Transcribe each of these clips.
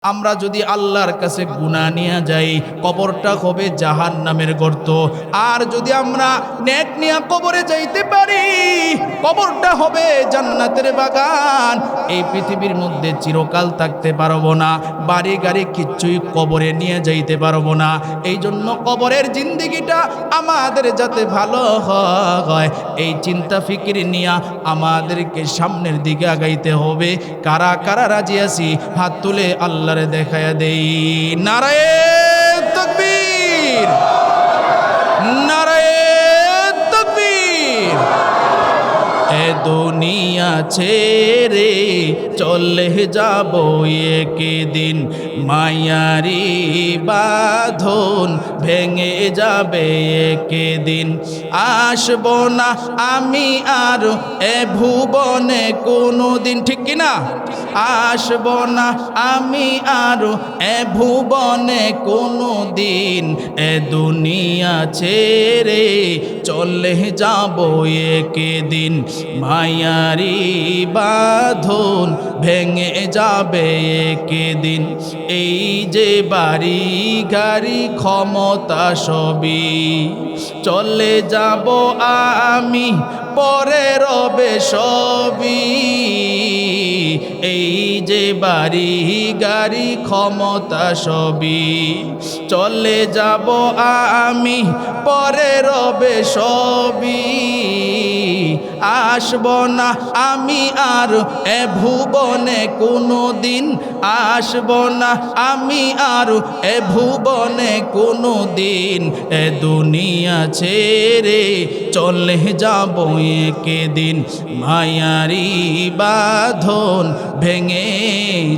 আমরা যদি আল্লাহর কাছে গুনাহ নিয়ে যাই, কবরটা হবে জাহান্নামের গর্ত। আর যদি আমরা নেক নিয়ে কবরে যাইতে পারি, কবরটা হবে জান্নাতের বাগান। এই পৃথিবীর মধ্যে চিরকাল থাকতে পারবো না, বাড়ি গাড়ি কিচ্ছুই কবরে নিয়ে যাইতে পারবো না। এই জন্য কবরের জিন্দেগিটা আমাদের যাতে ভালো হয়, এই চিন্তা ফিকির নিয়ে আমাদেরকে সামনের দিকে আগাইতে হবে। কারা কারা রাজি আছি হাত তুলে আল্লাহরে দেখায়া দেই। নারায়ে তাকবীর, নারায়ে তাকবীর। এ দুনিয়া ছেড়ে চলে যাব একদিন, মায়ারি বাঁধন ভেঙে যাবে একদিন। আসব না আমি আর এ ভুবনে কোনোদিন, ঠিক কিনা? আসব না আমি আর এ ভুবনে কোনোদিন, এ দুনিয়া ছেড়ে চলে যাব একদিন, মায়ারি বাঁধন ভেঙে যাবে একদিন। এই যে বাড়ি গাড়ি ক্ষমতা সবই চলে যাব আমি, পরে রবে সবই। এই যে বাড়ি গাড়ি ক্ষমতা সবই চলে যাব আমি, পরে রবে সবই। আসব না আমি আর এ ভুবনে কোনোদিন, আসব না আমি আর এ ভুবনে কোনোদিন, এ দুনিয়া ছেড়ে চলে যাব একদিন, মায়ারি বাঁধন ভেঙে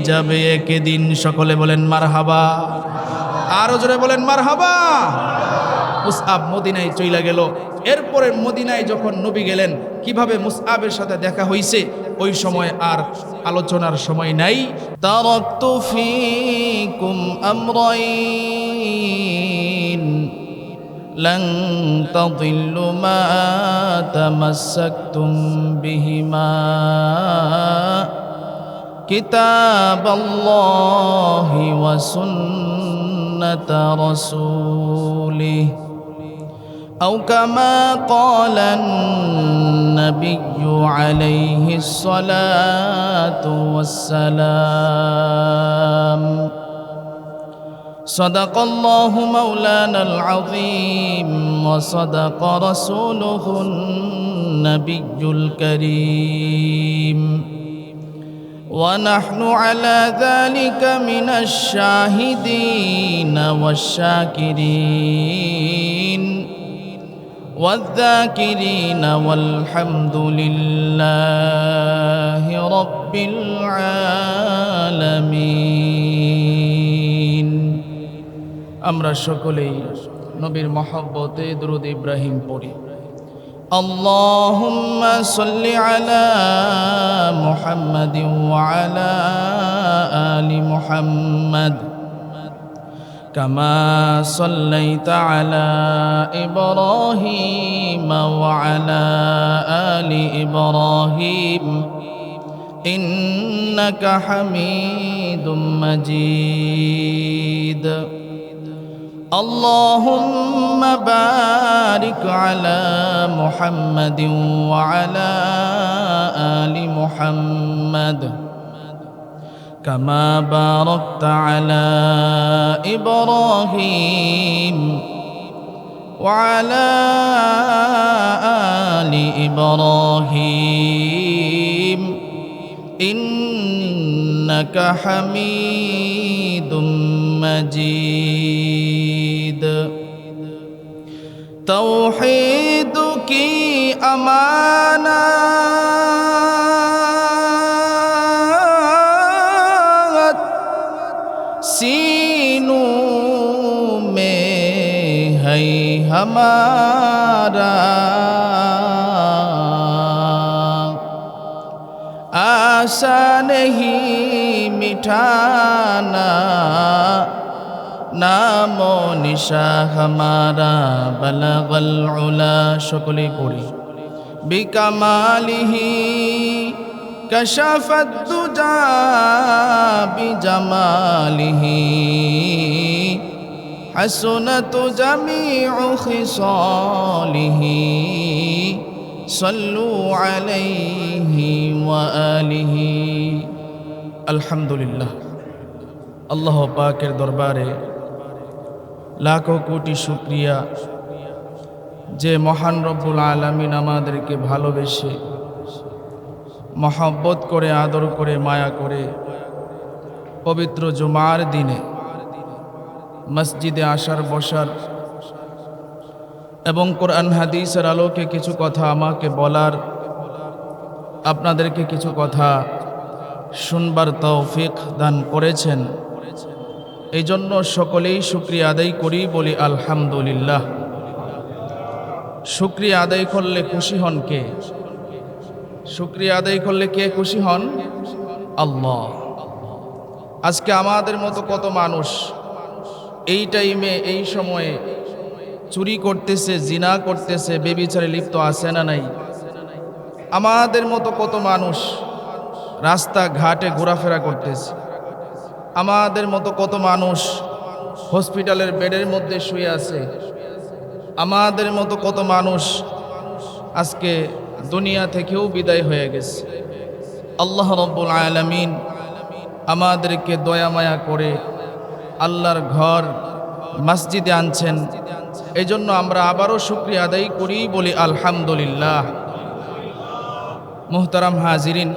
যাবে একদিন। সকলে বলেন মারহাবা, আরো জোরে বলেন মারহাবা। মুসআব মদিনায় চইলা গেল। এরপরে মদিনায় যখন নবী গেলেন, কিভাবে মুসআবের সাথে দেখা হইছে ওই সময় আর আলোচনার সময় নাই। তারাকতু ফীকুম আমরাইন লান তাদিল্লু মা তামাসসাকতুম বিহিমা কিতাবাল্লাহি ওয়া সুন্নাতা রাসূলিহি أو كما قال النبي عليه الصلاة والسلام صدق الله مولانا العظيم وصدق رسوله النبي الكريم ونحن على ذلك من الشاهدين والشاكرين والذاكرين والحمد لله رب العالمين। আমরা সকলেই নবীর মহব্বতে দুরূদ ইব্রাহিম পড়ি। আল্লাহুম্মা সাল্লি আলা মুহাম্মাদিন ওয়া আলা আলি মুহাম্মাদ كما صليت على إبراهيم وعلى آل إبراهيم إنك حميد مجيد اللهم بارك على محمد وعلى آل محمد كما باركت على إبراهيم وعلى آل إبراهيم إنك حميد مجيد توحيدك أمانة सीनों में है हमारा आशा नहीं मिटाना नामो निशा हमारा बलगल उला। সকলেই পড়ি। বিকামালিহি كشف الدجى بجماله حسنت جميع خصاله صلوا عليه وآله আলহামদুলিল্লাহ। আল্লাহ পাকের দরবারে লাখো কোটি শুকরিয়া যে মহান রব্বুল আলামিন আমাদেরকে ভালোবেসে মহব্বত করে আদর করে মায়া করে পবিত্র জুমার দিনে মসজিদে আসার বসার এবং কোরআন হাদিসের আলোকে কিছু কথা আমাকে বলার, আপনাদেরকে কিছু কথা শুনবার তৌফিক দান করেছেন। এই জন্য সকলেই শুকরিয়া আদায় করি, বলি আলহামদুলিল্লাহ। শুকরিয়া আদায় করলে খুশি হন কে? শুকরিয়া আদায় করলে কে খুশি হন? আল্লাহ। আজকে আমাদের মতো কত মানুষ এই টাইমে এই সময়ে চুরি করতেছে, জিনা করতেছে, বেবিচারে লিপ্ত আছে না নাই? আমাদের মতো কত মানুষ রাস্তা ঘাটে ঘোরাফেরা করতেছে, আমাদের মতো কত মানুষ হসপিটালের বেডের মধ্যে শুয়ে আছে, আমাদের মতো কত মানুষ আজকে দুনিয়া থেকেও বিদায় হয়ে গেছে। আল্লাহ রাব্বুল আলামিন আমাদেরকে দয়া মায়া করে আল্লাহর ঘর মসজিদে আনছেন। এই জন্য আমরা আবারও শুকরিয়া আদায় করি, বলি আলহামদুলিল্লাহ। মুহতারাম হাজিরিন,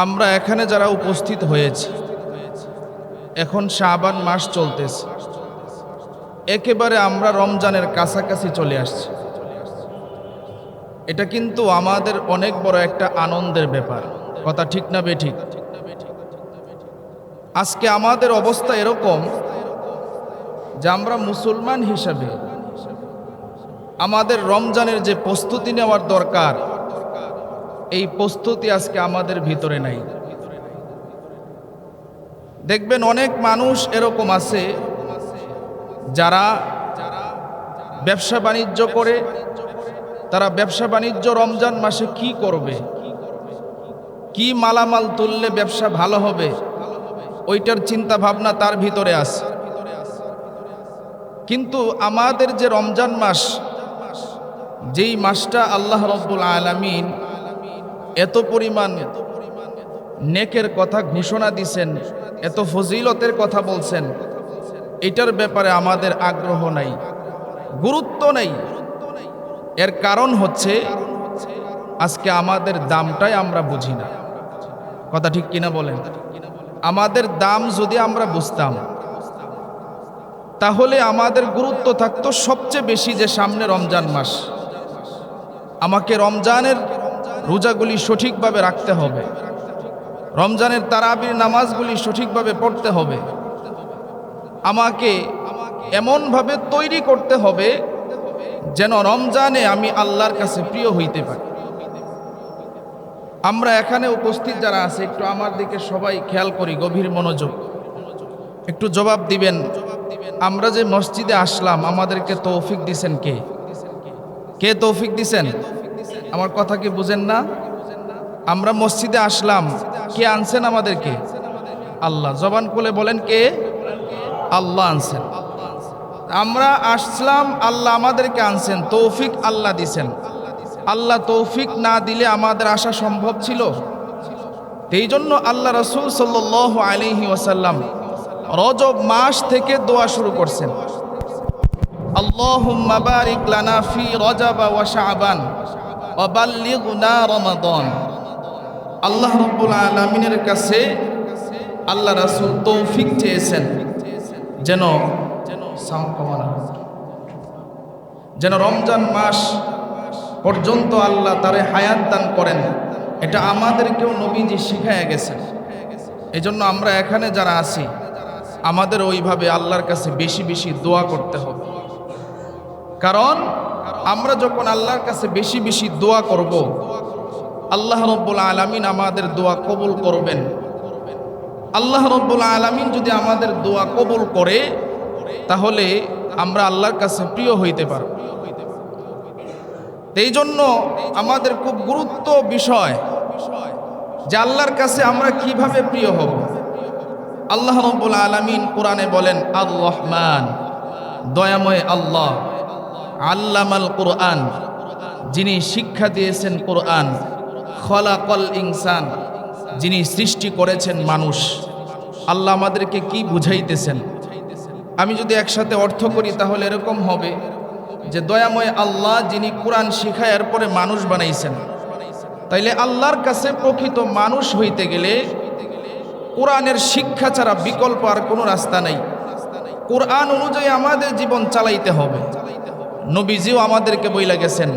আমরা এখানে যারা উপস্থিত হয়েছি, এখন শাবান মাস চলতেছে, একেবারে আমরা রমজানের কাছাকাছি চলে আসছি। এটা কিন্তু আমাদের অনেক বড় একটা আনন্দের ব্যাপার, কথা ঠিক না বেঠিক? আজকে আমাদের অবস্থা এরকম যে আমরা মুসলমান হিসাবে আমাদের রমজানের যে প্রস্তুতি নেওয়ার দরকার, এই প্রস্তুতি আজকে আমাদের ভিতরে নাই। দেখবেন অনেক মানুষ এরকম আছে যারা ব্যবসা বাণিজ্য করে, তারা ব্যবসা বাণিজ্য রমজান মাসে কি করবে, কি মালামাল তুললে ব্যবসা ভালো হবে, ওইটার চিন্তা ভাবনা তার ভিতরে আছে। কিন্তু আমাদের যে রমজান মাস, যেই মাসটা আল্লাহ রাব্বুল আলামিন এত পরিমাণ নেকের কথা ঘোষণা দিছেন, এত ফজিলতের কথা বলছেন, এটার ব্যাপারে আমাদের আগ্রহ নাই, গুরুত্ব নেই। এর কারণ হচ্ছে আজকে আমাদের দামটাই আমরা বুঝি না, কথা ঠিক কিনা বলেন? আমাদের দাম যদি আমরা বুঝতাম, তাহলে আমাদের গুরুত্ব থাকতো সবচেয়ে বেশি যে সামনে রমজান মাস, আমাকে রমজানের রোজাগুলি সঠিকভাবে রাখতে হবে, রমজানের তারাবির নামাজগুলি সঠিকভাবে পড়তে হবে, আমাকে এমনভাবে তৈরি করতে হবে যেন রমজানে আমি আল্লাহর কাছে প্রিয় হইতে পারি। আমরা এখানে উপস্থিত যারা আছে, একটু আমার দিকে সবাই খেয়াল করি, গভীর মনোযোগ, একটু জবাব দিবেন। আমরা যে মসজিদে আসলাম, আমাদেরকে তৌফিক দিছেন কে? কে তৌফিক দিছেন? আমার কথা কি বুঝেন না? আমরা মসজিদে আসলাম, কে আনছেন আমাদেরকে? আল্লাহ। জবান খুলে বলেন, কে? আল্লাহ আনছেন। আমরা আসলাম, আল্লাহ আমাদেরকে আনছেন, তৌফিক আল্লাহ দিছেন। আল্লাহ তৌফিক না দিলে আমাদের আসা সম্ভব ছিল? এই জন্য আল্লাহ রাসূল সাল্লাল্লাহু আলাইহি ওয়াসাল্লাম রজব মাস থেকে দোয়া শুরু করছেন, আল্লাহুম্মা বারিক লানা ফি রজব ওয়া শাবান ওয়া বাল্লিগনা রমাদান। আল্লাহ রাব্বুল আলামিনের কাছে আল্লাহ রাসূল তৌফিক চেয়েছেন যেন রমজান মাস পর্যন্ত আল্লাহ তারে হায়াত দান করেন। এটা আমাদেরকেও নবীজি শিখায়া গেছেন। এই জন্য আমরা এখানে যারা আছি, আমাদের ওইভাবে আল্লাহর কাছে বেশি বেশি দোয়া করতে হবে। কারণ আমরা যখন আল্লাহর কাছে বেশি বেশি দোয়া করব, আল্লাহ রাব্বুল আলামিন আমাদের দোয়া কবুল করবেন। আল্লাহ রাব্বুল আলামিন যদি আমাদের দোয়া কবুল করে, তাহলে আমরা আল্লাহর কাছে প্রিয় হইতে পারব। এই জন্য আমাদের খুব গুরুত্ব বিষয় যে আল্লাহর কাছে আমরা কিভাবে প্রিয় হব। আল্লাহ রাব্বুল আলামিন কোরআনে বলেন, আর রহমান, দয়াময় আল্লাহ, আল্লামাল কোরআন, যিনি শিক্ষা দিয়েছেন কোরআন, খলাকল ইনসান, যিনি সৃষ্টি করেছেন মানুষ। আল্লাহ আমাদেরকে কি বুঝাইতেছেন? আমি যদি একসাথে অর্থ করি তাহলে এরকম হবে যে দয়াময় আল্লাহ যিনি কোরআন শিখায়ার পরে মানুষ বানাইছেন, তাইলে আল্লাহর কাছে প্রকৃত মানুষ হইতে গেলে কোরআনের শিক্ষা ছাড়া বিকল্প আর কোনো রাস্তা নাই। কোরআন অনুযায়ী আমাদের জীবন চালাইতে হবে। নবীজিও আমাদেরকে বইলা গেছেন।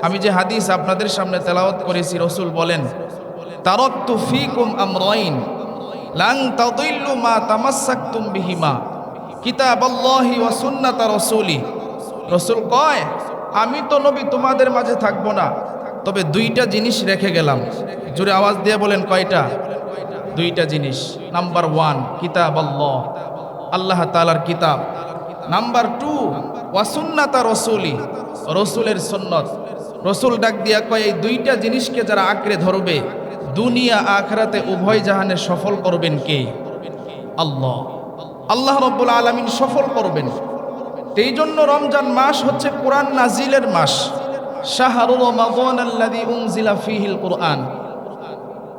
আমি যে হাদিস আপনাদের সামনে তেলাওয়াত করেছি, রসুল বলেন, তারাকতু ফীকুম আমরাইন লান তাদিল্লু মা তামাসসাকতুম বিহিমা, কিতাবাল্লাহি ওয়া সুন্নাতা রাসূলি। রসুল কয়, আমি তো নবী তোমাদের মাঝে থাকবো না, তবে দুইটা জিনিস রেখে গেলাম। জোরে আওয়াজ দিয়ে বলেন, কয়টা? দুইটা জিনিস। নাম্বার 1 কিতাবাল্লাহ, আল্লাহ তাআলার কিতাব। নাম্বার 2 ওয়া সুন্নাতা রাসূলি, রসুলের সুন্নত। রসুল ডাক দিয়া কয়, এই দুইটা জিনিসকে যারা আঁকড়ে ধরবে দুনিয়া আখিরাতে উভয় জাহানে সফল করবেন কে? আল্লাহ। আল্লাহ রাব্বুল আলামিন সফল করবেন। এই জন্য রমজান মাস হচ্ছে কোরআন নাজিলের মাস। শাহরুর রমাদান আল্লাযী উনজিলা ফীহিল কুরআন।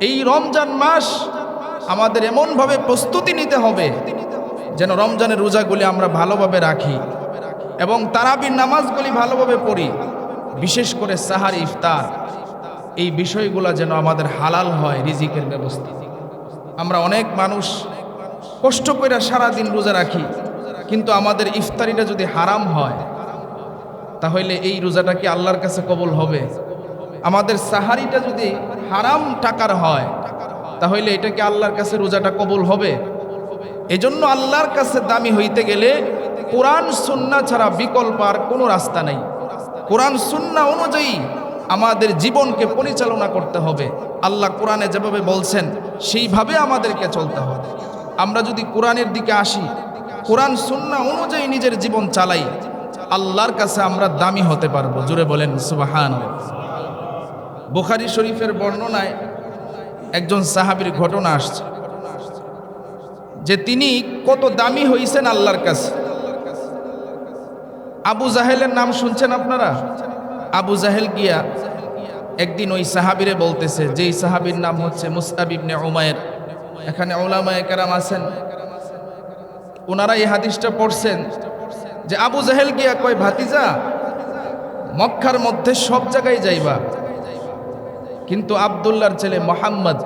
এই রমজান মাস আমাদের এমনভাবে প্রস্তুতি নিতে হবে যেন রমজানের রোজাগুলি আমরা ভালোভাবে রাখি এবং তারাবির নামাজগুলি ভালোভাবে পড়ি। বিশেষ করে সাহার, ইফতার, এই বিষয়গুলো যেন আমাদের হালাল হয়, রিজিকের ব্যবস্থা। আমরা অনেক মানুষ কষ্ট করে সারাদিন রোজা রাখি, কিন্তু আমাদের ইফতারিটা যদি হারাম হয় তাহলে এই রোজাটা কি আল্লাহর কাছে কবুল হবে? আমাদের সাহারিটা যদি হারাম টাকার হয় তাহলে এটা কি আল্লাহর কাছে রোজাটা কবুল হবে? এজন্য আল্লাহর কাছে দামি হইতে গেলে কোরআন সুন্নাহ ছাড়া বিকল্প আর কোনো রাস্তা নেই। কোরআন সুন্নাহ অনুযায়ী আমাদের জীবনকে পরিচালনা করতে হবে। আল্লাহ কোরআনে যেভাবে বলছেন সেইভাবে আমাদেরকে চলতে হবে। আমরা যদি কোরআনের দিকে আসি, কোরআন সুন্নাহ অনুযায়ী নিজের জীবন চালাই, আল্লাহর কাছে আমরা দামি হতে পারবো। জুড়ে বলেন সুবহানাল্লাহ। বুখারী শরীফের বর্ণনায় একজন সাহাবীর ঘটনা আসছে যে তিনি কত দামি হইছেন আল্লাহর কাছে। আবু জাহেলের নাম শুনছেন আপনারা? আবু জাহেল গিয়া একদিন ওই সাহাবীরে বলতেছে, যেই সাহাবীর নাম হচ্ছে মুসআব ইবনে উমাইর। এখানে উলামায়ে কেরাম আছেন, ওনারা এই হাদিসটা পড়ছেন যে আবু জাহেল গিয়া কয়, ভাতিজা, মক্কার মধ্যে সব জায়গায় যাইবা, কিন্তু আব্দুল্লাহর ছেলে মুহাম্মদ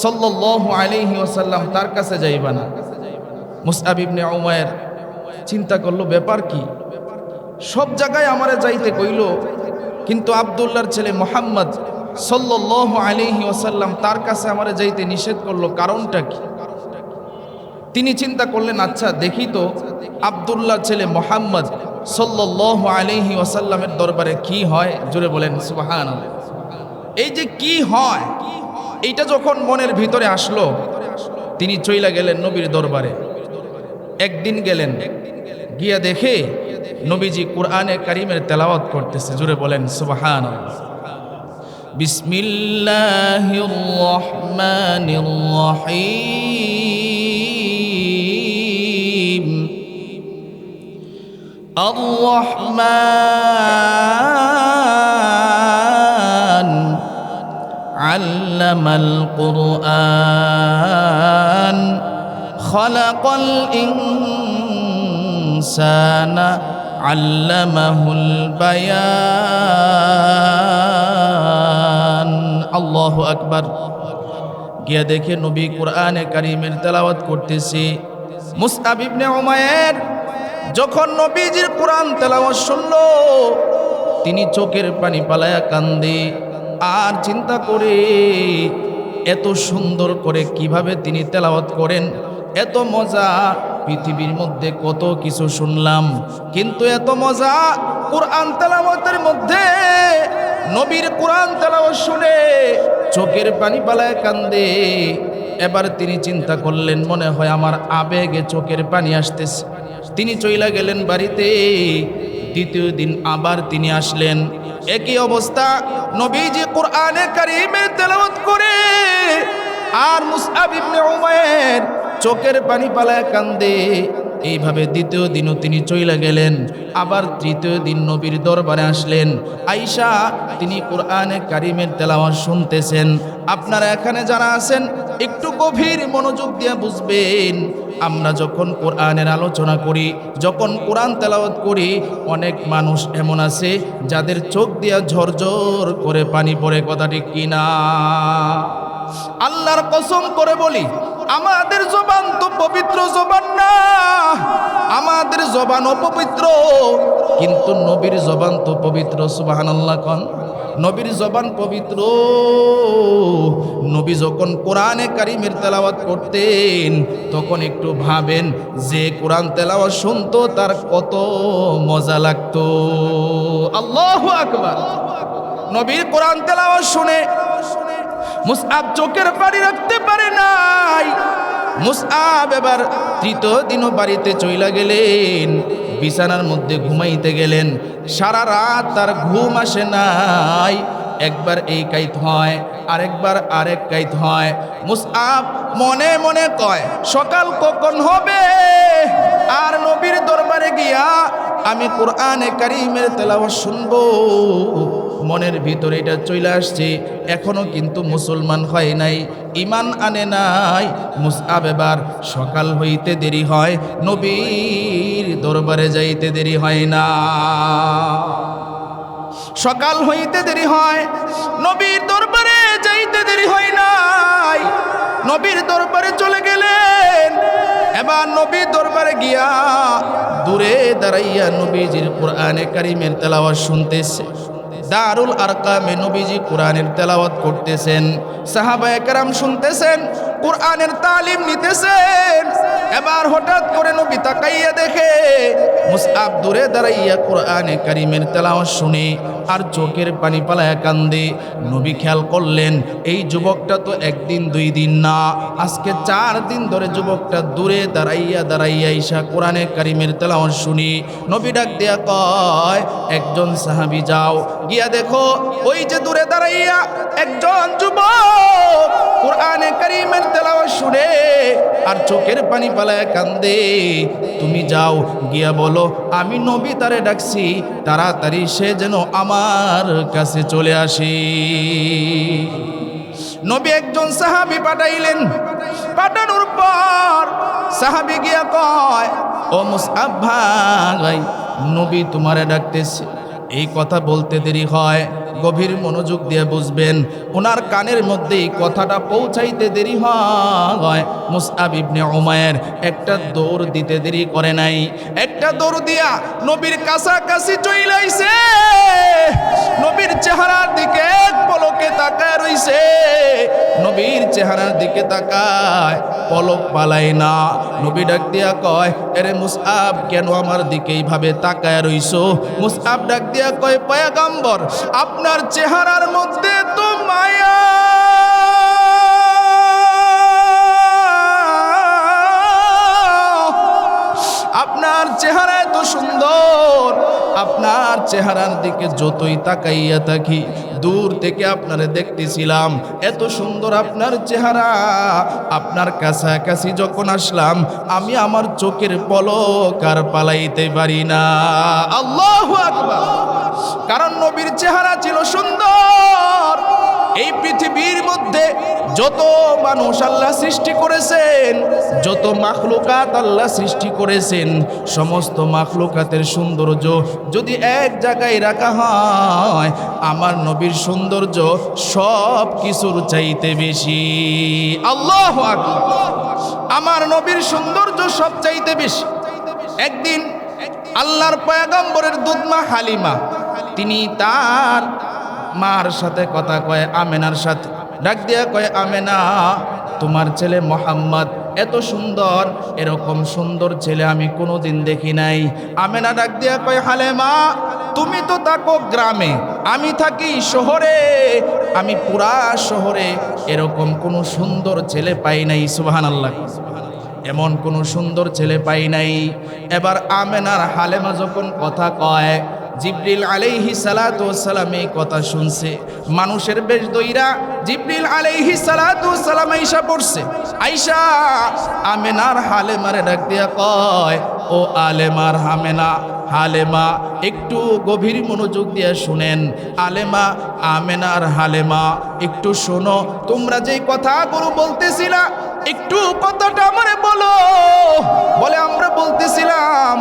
সাল্লাল্লাহু আলাইহি ওয়াসাল্লাম তার কাছে যাইবা না। মুসআব ইবনে উমাইর চিন্তা করলো, ব্যাপার কি? সব জায়গায় আমারে যাইতে কইল, কিন্তু আব্দুল্লাহর ছেলে মুহাম্মদ সাল্লাল্লাহু আলাইহি ওয়াসাল্লাম তার কাছে আমারে যাইতে নিষেধ করলো, কারণটা কি? তিনি চিন্তা করলেন, আচ্ছা দেখি তো আব্দুল্লাহর ছেলে মুহাম্মদ সাল্লাল্লাহু আলাইহি ওয়াসাল্লামের দরবারে কি হয়। জোরে বলেন সুবহানাল্লাহ। এই যে কি হয়, এইটা যখন মনের ভিতরে আসলো, তিনি চইলা গেলেন নবীর দরবারে। একদিন গেলেন, গিয়া দেখে নবীজি কোরআনে কারীমের তেলাওয়াত করতেছে। জোরে বলেন সুবহানাল্লাহ। বিসমিল্লাহির রহমানির রহিম। আর রহমান আল্লামাল কুরআন খালাকাল ইনসানা আল্লামাহুল বায়ান। আল্লাহু আকবার। গিয়া দেখে নবী কোরআনে কারীমের তেলাওয়াত করতেছে। মুসআব ইবনে উমাইর যখন নবীজির কোরআন তেলাওয়াত শুনলো, তিনি চোখের পানি পালায়া কান্দে আর চিন্তা করে এত সুন্দর করে কিভাবে তিনি তেলাওয়াত করেন, এত মজা। পৃথিবীর মধ্যে কত কিছু শুনলাম, কিন্তু এত মজা কোরআন তেলাওয়াতের মধ্যে। নবীর কোরআন তেলাওয়াত শুনে চোখের পানি পালায় কান্দে। এবার তিনি চিন্তা করলেন, মনে হয় আমার আবেগে চোখের পানি আসতেছে। তিনি চইলা গেলেন বাড়িতে। দ্বিতীয় দিন আবার তিনি আসলেন, একই অবস্থা নবীজি কোরআনে কারীমের তেলাওয়াত করে আর মুসআব ইবনে উমাইর চোখের পানি পালায় কান্দে। এইভাবে দ্বিতীয় দিনও তিনি চইলা গেলেন। আবার তৃতীয় দিন নবীর দরবারে আসলেন। আয়েশা তিনি কোরআনে কারীমের তেলাওয়াত শুনতেছেন। আপনারা এখানে যারা আছেন একটু গভীর মনোযোগ দিয়ে বুঝবেন। আমরা যখন কোরআনের আলোচনা করি, যখন কোরআন তেলাওয়াত করি, অনেক মানুষ এমন আছে যাদের চোখ দিয়া ঝরঝর করে পানি পড়ে, কথা ঠিক কিনা? আল্লাহর কসম করে বলি, আমাদের জবান তো পবিত্র জবান না, আমাদের জবান অপবিত্র, কিন্তু নবীর জবান তো পবিত্র। সুবহানাল্লাহ কোন? নবীর জবান পবিত্র। নবী যখন কোরআনে কারীমের তেলাওয়াত করতেন তখন একটু ভাবেন যে কোরআন তেলাওয়াত শুনতো তার কত মজা লাগতো। আল্লাহু আকবার। নবীর কোরআন তেলাওয়াত শুনে মুসআব চোখের পানি রাখতে পারে নাই। মুসআব এবার তৃতীয় দিনও বাড়িতে চইলা গেলেন, বিছানার মধ্যে ঘুমাইতে গেলেন। সারা রাত তার ঘুম আসে নাই। একবার এই কাইত হয়, আরেকবার আরেক কাইত হয়। মুসআব মনে মনে কয় সকাল কখন হবে আর নবীর দরবারে গিয়া আমি কোরআনে কারীমের তেলাওয়াত শুনবো। মনের ভিতরে এটা চলে আসছে, এখনো কিন্তু মুসলমান হয় নাই, ঈমান আনে নাই। মুসআব এবার সকাল হইতে দেরি হয়, নবীর দরবারে যাইতে দেরি হয় না। সকাল হইতে দেরি হয়, নবীর দরবারে যাইতে দেরি হয় নাই। নবীর দরবারে চলে গেলেন। এবার নবীর দরবারে গিয়া দূরে দাঁড়াইয়া নবীজির কোরআনে কারীমের তেলাওয়াত শুনতেছে। দারুল আরকামে নবীজি কোরআনের তেলাওয়াত করতেছেন, সাহাবায়ে কেরাম শুনতেছেন, কোরআনের তালিম নিতেছেন। এবার হঠাৎ করে নবী তাকাইয়া দেখে মুসআব দূরে দাঁড়াইয়া কোরআনে কারীমের তেলাওয়াত শুনে আর চোখের পানি পালায়া কান্দে। নবী খেয়াল করলেন এই যুবকটা তো একদিন দুই দিন না, আজকে 4 দিন ধরে যুবকটা দূরে দাঁড়াইয়া ঈশা কোরআনে কারীমের তেলাওয়াত শুনি। নবী ডাক দিয়া কয়, একজন সাহাবী যাও, গিয়া দেখো ওই যে দূরে দাঁড়াইয়া একজন যুবক কোরআনে কারীমের তেলাওয়াত শুনে আর চোখের পানি পালায়া কান্দে। তুমি যাও, গিয়া বলো আমি নবী তারে ডাকছি, তাড়াতাড়ি সে যেন আমার কাছে চলে আসে। নবী একজন সাহাবী পাঠাইলেন। পাঠানোর পর সাহাবী গিয়া কয়, ও মুসআব ভাই, নবী তোমারে ডাকতেছে। এই কথা বলতে দেরি হয়, গভীর মনোযোগ দিয়ে বুঝবেন। ওনার কানের মধ্যে এই কথাটা পৌঁছাইতে দেরি হয়। মুসআব ইবনে উমাইর একটা দৌড় দিতে দেরি করে নাই, একটা দৌড় দিয়া নবীর কাছাকাছি চলে আইছে। নবীর চেহারার দিকে এক পলকে তাকায় রইছে। নবীর চেহারার দিকে তাকায়, পলক পালায় না। নবী ডাক দিয়া কয়, আরে মুসআব কেন আমার দিকে এইভাবে তাকায় রইছো? মুসআব ডাক দিয়া কয়, পয়গম্বর আপনার চেহারার মধ্যে তো মায়া, আপনার চেহারা এত সুন্দর, আপনার চেহারার দিকে যতই তাকাইয়া থাকি, দূর থেকে আপনারে দেখতেছিলাম, এত সুন্দর আপনার চেহারা। আপনার কাছাকাছি যখন আসলাম আমি আমার চোখের পলক আর পালাইতে পারি না। আল্লাহু আকবার। কারণ নবীর চেহারা ছিল সুন্দর। এই পৃথিবীর মধ্যে যত মানুষ আল্লাহ সৃষ্টি করেছেন, যত মাখলুকাত আল্লাহ সৃষ্টি করেছেন, সমস্ত মাখলুকাতের সৌন্দর্য যদি এক জায়গায় রাখা হয়, আমার নবীর সৌন্দর্য সব কিছুর চাইতে বেশি। আল্লাহু আকবার। আমার নবীর সৌন্দর্য সব চাইতে বেশি। একদিন আল্লাহর পয়গম্বরের দুধমা হালিমা, তিনি তার মার সাথে কথা কয়, আমেনার সাথে ডাক দিয়া কয়, আমেনা তোমার ছেলে মোহাম্মদ এত সুন্দর, এরকম সুন্দর ছেলে আমি কোনোদিন দেখি নাই। আমেনা ডাক দিয়া কয়, হালেমা তুমি তো থাকো গ্রামে, আমি থাকি শহরে, আমি পুরা শহরে এরকম কোনো সুন্দর ছেলে পাই নাই। সুবহানাল্লাহ। এমন কোনো সুন্দর ছেলে পাই নাই। এবার আমেনার হালেমা যখন কথা কয়, জিবরিল আলাইহিস সালাতু ওয়াস সালাম এই কথা শুনছে, মানুষের বেশ দইরা জিবরিল আলাইহিস সালাতু ওয়াস সালাম আইসা পড়ছে। আইসা আমেনার হালেমারে ডাক দিয়া কয়, ও আলেমার হালেমা একটু গভীর মনোযোগ দিয়ে শুনেন। আলেমা আমেনার হালেমা একটু শোনো, তোমরা যেই কথাগুলো বলতেছিলা একটু কথাটা আমারে বলো। বলে আমরা বলতেছিলাম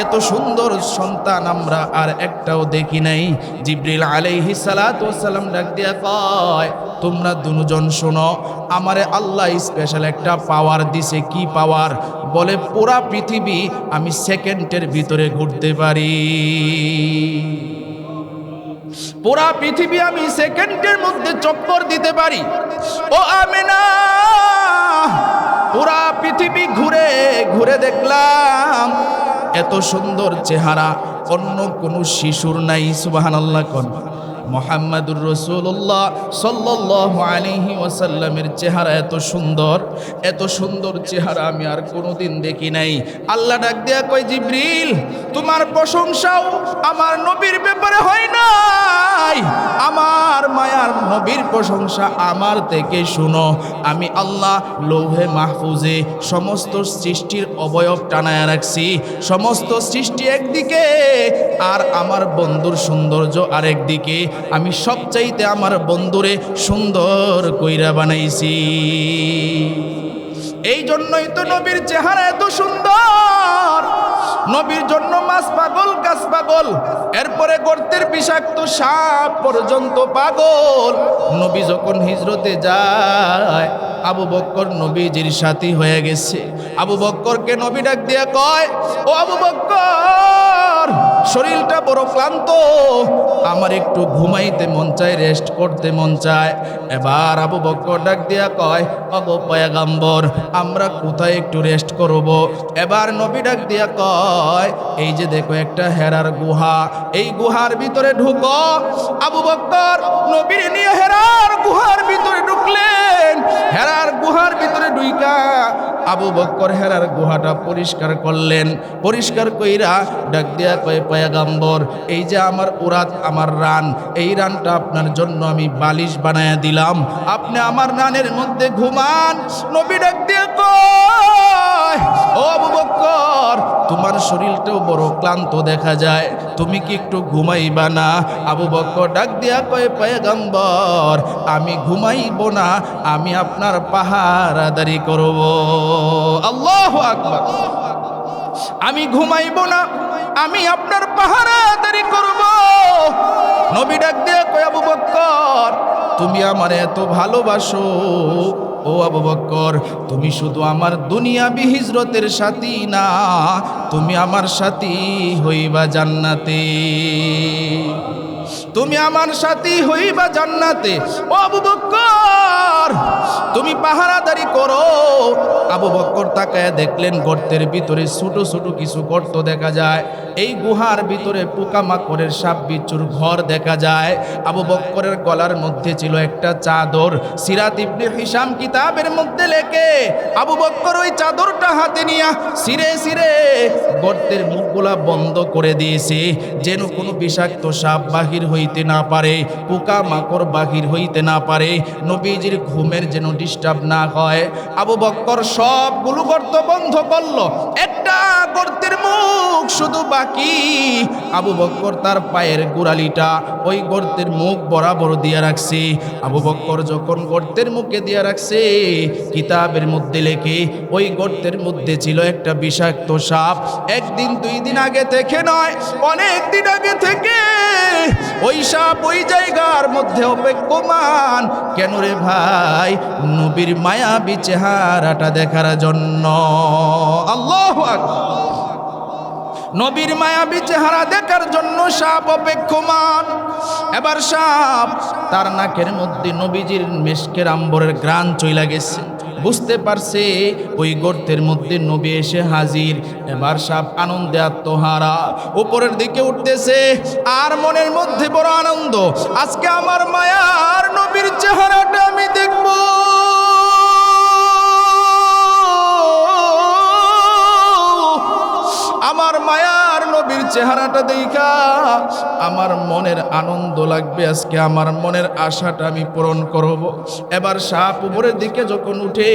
এত সুন্দর সন্তান আমরা আর একটাও দেখি নাই। জিবরিল আলাইহিস সালাতু ওয়াস সালাম ডাক দিয়া কয়, তোমরা দুজন শোনো, আমারে আল্লাহ স্পেশাল একটা পাওয়ার দিছে। কি পাওয়ার? বলে পুরা পৃথিবী আমি সেকেন্ডের ভিতরে ঘুরতে পারি। পুরা পৃথিবী আমি সেকেন্ডের মধ্যে চক্কর দিতে পারি। ও আমেনা, পুরা পৃথিবী ঘুরে ঘুরে দেখলাম এত সুন্দর চেহারা অন্য কোনো শিশুর নাই। সুবহানাল্লাহ কোন মুহাম্মাদুর রাসূলুল্লাহ সাল্লাল্লাহু আলাইহি ওয়াসাল্লামের চেহারা এত সুন্দর চেহারা আমি আর কোনোদিন দেখি নাই। আল্লাহ ডাক দিয়া কয়, জিবরিল তোমার প্রশংসাও আমার নবীর ব্যাপারে হয় নাই, আমার মায়ার নবীর প্রশংসা আমার থেকে শুনো। আমি আল্লাহ লৌহে মাহফুজে সমস্ত সৃষ্টির অবয়ব টানায় রাখছি। সমস্ত সৃষ্টি একদিকে আর আমার বন্ধুর সৌন্দর্য আরেকদিকে। আমি সবচাইতে আমার বন্ধুরে সুন্দর কইরা বানাইছি। এই জন্যই তো নবীর চেহারা এত সুন্দর। নবীর জন্য মাছ পাগল, গাছ পাগল, এরপরে গর্তের বিষাক্ত সাপ পর্যন্ত পাগল। নবী যখন হিজরতে যায়, আবু বক্কর নবীজির সাথী হয়ে গেছে। আবু বক্করকে নবী ডাক দিয়া কয়, ও আবু বক্কর, শরীরটা বড় ক্লান্ত, আমার একটু ঘুমাইতে মন চায়, রেস্ট করতে মন চায়। এবার আবু বক্কর ডাক দিয়া কয়, ওগো পয়গম্বর, আমরা কোথায় একটু রেস্ট করব? এবার নবী ডাক দিয়া কয়, এই যে দেখো একটা হেরার গুহা, এই গুহার ভিতরে ঢুকো। আবু বক্কর নবীর নিয়ে হেরার গুহার ভিতরে ঢুকলেন। হেরার গুহার ভিতরে ঢুইকা আবু বক্কর হেরার গুহাটা পরিষ্কার করলেন। পরিষ্কার কইরা ডাক দিয়া কয়, পয়গম্বর, এই যে আমার উরাত, আমার রান, এই রানটা আপনার জন্য আমি বালিশ বানায়া দিলাম, আপনি আমার রানের মধ্যে ঘুমান। নবী ডাক দিয়া কয়, ও আবু বক্কর, তোমার শরীরটাও বড় ক্লান্ত দেখা যায়, তুমি কি একটু ঘুমাইবা না? আবু বক্কর ডাক দিয়া কয়, পয়গম্বর, আমি ঘুমাইব না, আমি আপনার পাহারাদারি করব। আল্লাহু আকবার। আমি ঘুমাইব না, আমি আপনার পাহারাদারি করব। নবী ডাক দিয়া কয়, আবু বক্কর, তুমি আমার এত ভালোবাসো, ও আবু বক্কর, তুমি শুধু আমার দুনিয়াবি হিজরতের সাথী না, তুমি আমার সাথী হইবা জান্নাতে, তুমি আমার সাথী হইবা জান্নাতে। ও আবু বক্কর, তুমি পাহারাদারি করো। আবু বক্কর তাকায় দেখলেন গর্তের ভিতরে ছোট ছোট কিছু গর্ত দেখা যায়। এই গুহার ভিতরে পোকামাকড়ের সাপ বিচ্ছুর ঘর দেখা যায়। আবু বক্করের গলার মধ্যে ছিল একটা চাদর। সিরাত ইবনে হিশাম কিতাবের মধ্যে লেখে, আবু বক্কর ওই চাদরটা হাতে নিয়া সিরে সিরে গর্তের মুখগুলা বন্ধ করে দিয়েছে, যেন কোনো বিষাক্ত সাপ বাহির হইতে না পারে, পোকামাকড় বাহির হইতে না পারে, নবীজির ঘুমের যেন ডিস্টার্ব না হয়। আবু বক্কর সবগুলো গর্ত বন্ধ করলো, একটা গর্তের মুখ শুধু বাকি। আবু বক্কর তার পায়ের গোড়ালিটা ওই গর্তের মুখ বরাবর দিয়ে রাখছে। আবু বক্কর যখন গর্তের মুখে দিয়ে রাখছে, কিতাবের মধ্যে লেখে ওই গর্তের মধ্যে ছিল একটা বিষাক্ত সাপ। একদিন দুই দিন আগে থেকে নয়, অনেক দিন আগে থেকে ওই সাপ ওই জায়গার মধ্যে অপেক্ষমান। কেন রে ভাই? নবীর মায়াবী চেহারাটা দেখার জন্য। আল্লাহু আকবার। নবীর মায়াবী চেহারা দেখার জন্য সাপ অপেক্ষমান। এবার সাপ তার নাকের মধ্যে নবীজির মেশকের আম্বরের ঘ্রাণ চইলা গেছে, বুঝতে পারছে ওই গর্তের মধ্যে নবী এসে হাজির। এবার সাপ আনন্দে আত্মহারা উপরের দিকে উঠতেছে, আর মনের মধ্যে বড় আনন্দ, আজকে আমার মায়ার নবীর চেহারাটা আমি দেখব। আমার মায়ার নবীর চেহারাটা দেখা আমার মনের আনন্দ লাগবে, আজকে আমার মনের আশাটা আমি পূরণ করব। এবার সাপ উপরের দিকে যখন উঠে,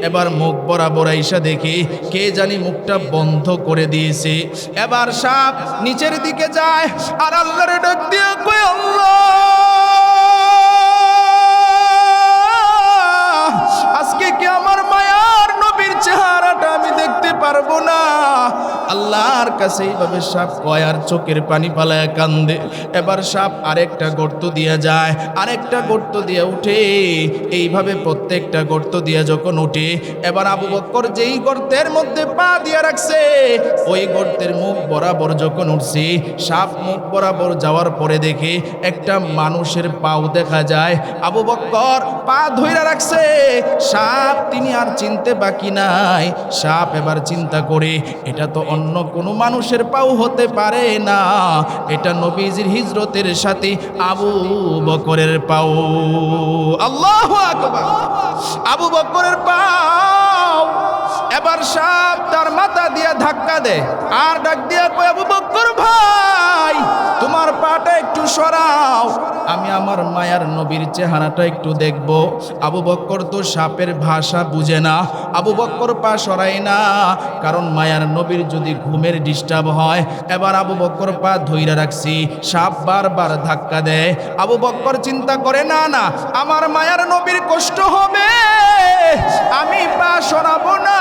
এবার মুখ বরাবর আইসা দেখি কে জানি মুখটা বন্ধ করে দিয়েছে। এবার সাপ নিচের দিকে যায় আর আল্লাহরে ডাক দিয়ে কয়, আল্লাহ আজকে কি আমার মায়ার নবীর চেহারাটা আমি দেখতে পারবো না? আল্লাহর কাছে এইভাবে সাপ কয় আর চোখের পানি পালায় কান্দে। এবার সাপ আরেকটা গর্ত দিয়ে যায়, আরেকটা গর্ত দিয়ে উঠে, এইভাবে প্রত্যেকটা গর্ত দিয়ে যখন উঠে, এবার আবু বকর যেই গর্তের মধ্যে পা দিয়ে রাখছে ওই গর্তের মুখ বরাবর যখন উঠছে, সাপ মুখ বরাবর যাওয়ার পরে দেখে একটা মানুষের পাও দেখা যায়। আবু বকর পা ধইরা রাখছে, সাপ তিনি আর চিনতে বাকি নাই। সাপ এবার চিন্তা করে এটা তো অন্য কোনো মানুষের পাও হতে পারে না, এটা নবীজির হিজরতের সাথে আবু বকরের পাও। আল্লাহু আকবার, আবু বকরের পাও। এবার সাপ তার মাথা দিয়ে ধাক্কা দেয় আর ডাক দিয়া কয়, আবু বকর ভাই তোমার পাটা একটু সরাও, আমি আমার মায়ার নবীর চেহারাটা একটু দেখব। আবু বকর তো সাপের ভাষা বুঝে না, আবু বকর পা সরায় না, কারণ মায়ার নবীর যদি ঘুমের ডিস্টার্ব হয়। এবার আবু বকর পা ধইরা রাখছি, সাপ বারবার ধাক্কা দেয়। আবু বকর চিন্তা করে না না আমার মায়ার নবীর কষ্ট হবে, আমি পা সরাবো না।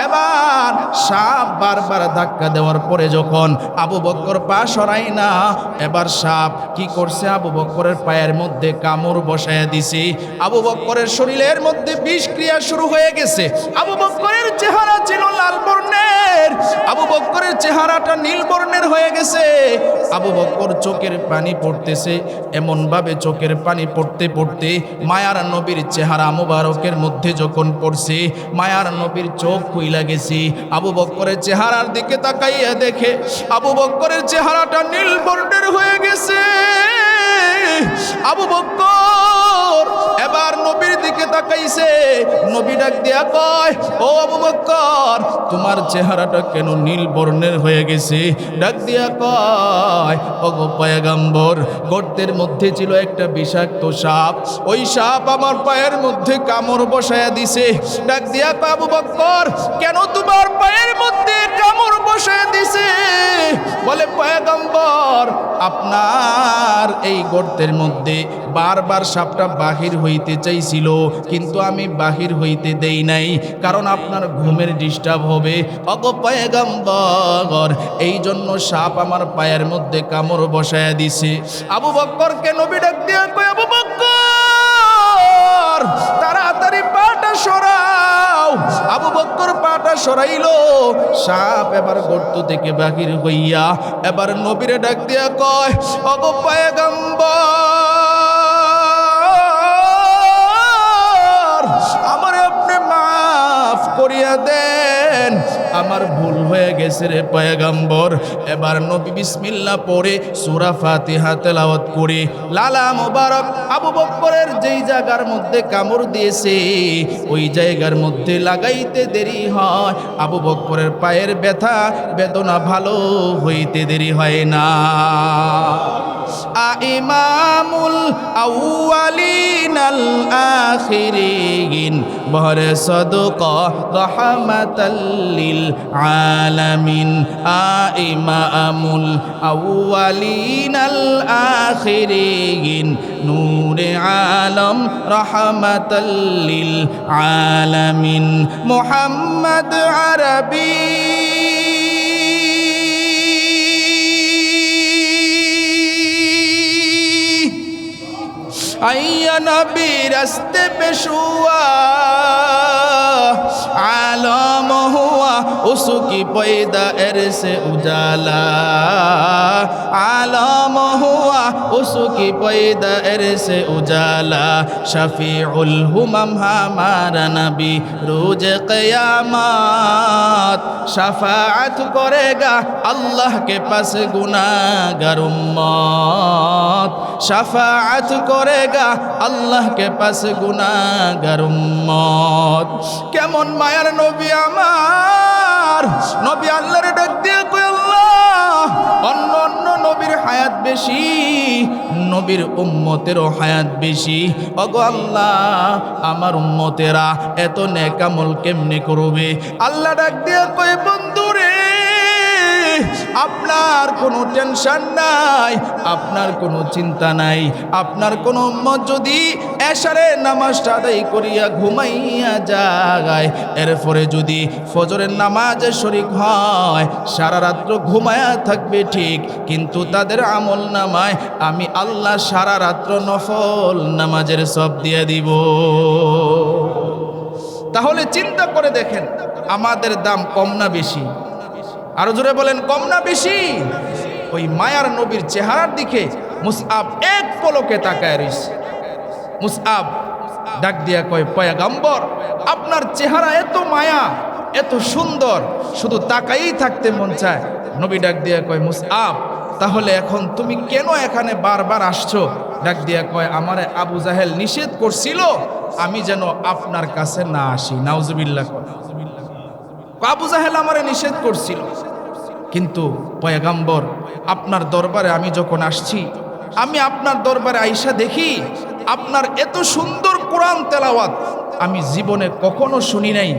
এবার সাপ বারবার ধাক্কা দেওয়ার পরে যখন আবু বকর পা সরাই না, এবার সাপ কি করছে, আবু বকরের পায়ের মধ্যে কামড় বসায়া দিছে। আবু বকরের শরীরের মধ্যে বিষক্রিয়া শুরু হয়ে গেছে। আবু বকরের চেহারা ছিল লাল বর্ণের, আবু বকরের চেহারাটা নীল বর্ণের হয়ে গেছে। আবু বকর চোখের পানি পড়তেছে, এমন ভাবে চোখের পানি পড়তে পড়তে মায়ার নবীর চেহারা মুবারকের মধ্যে যখন পড়ছে, মায়ার নবীর চোখ খুইলা গেছে। আবু বকরের চেহারার দিকে তাকাইয়া দেখে আবু বকরের চেহারাটা নীল বর্ণের হয়ে গেছে। আবু বকর এবার নবীর দিকে তাকাইছে, নবী ডাক দিয়া কয়, ও আবু বকর তোমার চেহারাটা কেন নীল বর্ণের হয়ে গেছে? ডাক দিয়া কয়, ওগো পয়গম্বর, গর্তের মধ্যে ছিল একটা বিষাক্ত সাপ, ওই সাপ আমার পায়ের মধ্যে কামড় বসায়া দিছে। ডাক দিয়া কয়, আবু বকর কেন তোমার পায়ের মধ্যে কামড় বসায়া দিছে? বলে, পয়গম্বর আপনার এই গর্তের মধ্যে বারবার সাপটা বাহির হইতে চাইছিল, কিন্তু আমি বাহির হইতে দেই নাই, কারণ আপনার ঘুমের ডিস্টার্ব হবে। ওগো পয়গম্বর এই জন্য সাপ আমার পায়ের মধ্যে কামড় বসায়া দিছে। আবু বকরকে নবী ডাক দিয়া কয়, আবু বকর তাড়াতাড়ি পাটা সরাও। আবু বকর পাটা সরাইলো, সাপ এবার গর্ত থেকে বাহির হইয়া এবার নবীরে ডাক দিয়া কয়, ওগো পয়গম্বর আমারে আপনি মাফ করিয়া দেন, আমার ভুল হয়ে গেছে রে পয়গম্বর। এবার নবী বিসমিল্লাহ পড়ে সূরা ফাতিহা তেলাওয়াত করে লালা মোবারক আবু বকরের যেই জায়গার মধ্যে কামড় দিয়েছে ওই জায়গার মধ্যে লাগাইতে দেরি হয়, আবু বকরের পায়ের ব্যথা বেদনা ভালো হইতে দেরি হয় না। ইমামুল আউয়ালিন আল আখিরিন বহরে সদকা রাহমাতাল লিল আলামিন। ইমামুল আউয়ালিন আল আখিরিন নূরে আলম রাহমাতাল লিল আলামিন। মুহাম্মদ আরবি आइया नबी रस्ते पे शुआ आलम हुआ उसकी पैदा से उजाला, आलम हुआ उसकी पैदा से उजाला। शफीउल हुमम हमारा नबी रोज क़यामत शफाअत करेगा अल्लाह के पास गुनाहगार उम्मत, शफाअत करेगा अल्लाह के पास गुनाहगार उम्मत। केमन मायार नबी आमार, नबी आल्लाहर डाक दिया বেশি, নবীর উম্মতেরও হায়াত বেশি। ওগো আল্লাহ, আমার উম্মতেরা এত নেক আমল কেমনে করবে? আল্লাহ ডাক দিয়া কয়, বন্ধুরে আপনার কোনো টেনশন নাই, আপনার কোনো চিন্তা নাই। আপনার কোনো উম্মত যদি এশারের নামাজটা আদায় করিয়া ঘুমাইয়া যায়, এরপরে যদি ফজরের নামাজে শরীক হয়, সারা রাত্র ঘুমায়া থাকবে ঠিক, কিন্তু তাদের আমল নামায় আমি আল্লাহ সারা রাত্র নফল নামাজের সব দিয়ে দিব। তাহলে চিন্তা করে দেখেন, আমাদের দাম কম না বেশি? আরো জোরে বলেন, কম না বেশি? ওই মায়ার নবীর চেহারার দিকে মুসআব এক পলকে তাকায় রইছে। মুসআব ডাক দিয়া কয়, পয়গম্বর আপনার চেহারা এত মায়া, এত সুন্দর, শুধু তাকাই থাকতে মন চায়। নবী ডাক দিয়া কয়, মুসআব তাহলে এখন তুমি কেন এখানে বারবার আসছো? ডাক দিয়া কয়, আমারে আবু জাহেল নিষেধ করছিল আমি যেন আপনার কাছে না আসি। নাউজুবিল্লাহ। আবু জাহেল আমারে নিষেধ করছিল, কিন্তু পয়গম্বর আপনার দরবারে আমি যখন আসছি, আমি আপনার দরবারে আইসা দেখি আপনার এত সুন্দর কোরআন তেলাওয়াত আমি জীবনে কখনো শুনি নাই।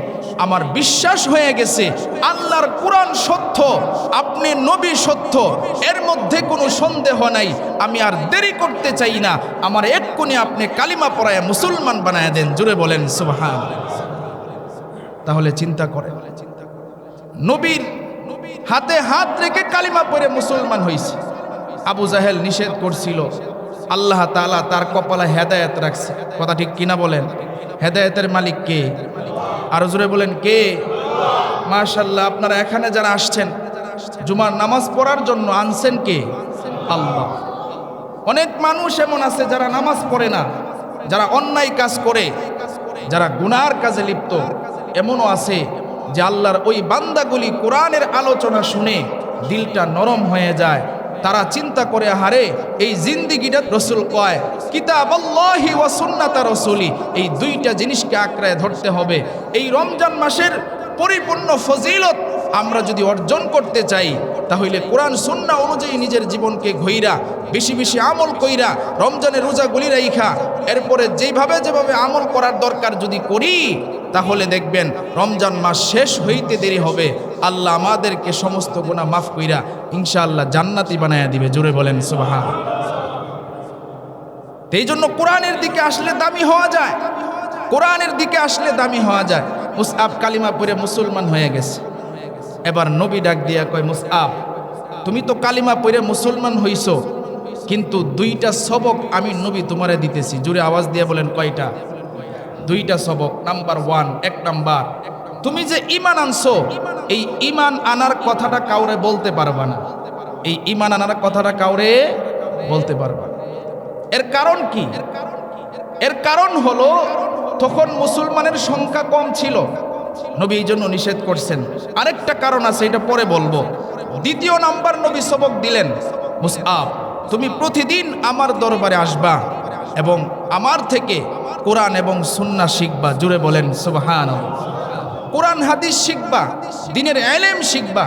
আমার বিশ্বাস হয়ে গেছে আল্লাহর কোরআন সত্য, আপনি নবী সত্য, এর মধ্যে কোনো সন্দেহ নাই। আমি আর দেরি করতে চাই না, আমার এক্ষুনি আপনি কালিমা পড়ায় মুসলমান বানায় দেন। জুড়ে বলেন সুবহানাল্লাহ। তাহলে চিন্তা করেন, নবীর হাতে হাত রেখে কালিমা পড়ে মুসলমান হয়েছে। আবু জাহেল নিষেধ করছিল, আল্লাহ তাআলা তার কপালে হেদায়েত রাখছে। কথা ঠিক কিনা বলেন? হেদায়েতের মালিক কে? আরো জোরে বলেন, কে? মাশাআল্লাহ। আপনারা এখানে যারা আসছেন জুমার নামাজ পড়ার জন্য, আনছেন কে? আল্লাহ। অনেক মানুষ এমন আছে যারা নামাজ পড়ে না, যারা অন্যায় কাজ করে, যারা গুনার কাজে লিপ্ত। এমনও আছে যে আল্লাহর ওই বান্দাগুলি কোরআনের আলোচনা শুনে দিলটা নরম হয়ে যায়। তারা চিন্তা করে, হারে এই জিন্দিগিটা, রসুল কয় কিতাবাল্লাহি ওয়া সুন্নাতা রাসূলি, এই দুইটা জিনিসকে আঁকড়ায় ধরতে হবে। এই রমজান মাসের পরিপূর্ণ ফজিলত আমরা যদি অর্জন করতে চাই, তাহলে কোরআন সুন্নাহ অনুযায়ী নিজের জীবনকে ঘইরা বেশি বেশি আমল কইরা রমজানের রোজাগুলি রাইখা এরপরে যেভাবে আমল করার দরকার যদি করি, তাহলে দেখবেন রমজান মাস শেষ হইতে দেরি হবে, আল্লাহ আমাদেরকে সমস্ত গুনাহ মাফ কইরা ইনশাআল্লাহ জান্নাতি বানায়া দিবে। জোরে বলেন সুবহানাল্লাহ। এই জন্য কোরআনের দিকে আসলে দামি হওয়া যায়, কোরআনের দিকে আসলে দামি হওয়া যায়। মুসআব কালিমা পড়ে মুসলমান হয়ে গেছে। এবার নবী ডাক দিয়া কয়, মুসআব তুমি তো কালিমা পড়ে মুসলমান হইছো, কিন্তু দুইটা সবক আমি নবী তোমারে দিতেছি। জোরে আওয়াজ দিয়ে বলেন, কয়টা? দুইটা সবক। নাম্বার 1, এক নাম্বার, তুমি যে ঈমান আনছো, এই ঈমান আনার কথাটা কাউরে বলতে পারবা না। এই ঈমান আনার কথাটা কাউরে বলতে পারবা না। এর কারণ কি? এর কারণ হলো তখন মুসলমানের সংখ্যা কম ছিল, নবী এই জন্য নিষেধ করছেন। আরেকটা কারণ আছে, এটা পরে বলবো। দ্বিতীয় নাম্বার নবী সবক দিলেন, মুসআব তুমি প্রতিদিন আমার দরবারে আসবা এবং আমার থেকে কোরআন এবং সুন্নাহ শিখবা। জুড়ে বলেন সুবহানাল্লাহ। কোরআন হাদিস শিখবা, দ্বীনের ইলম শিখবা।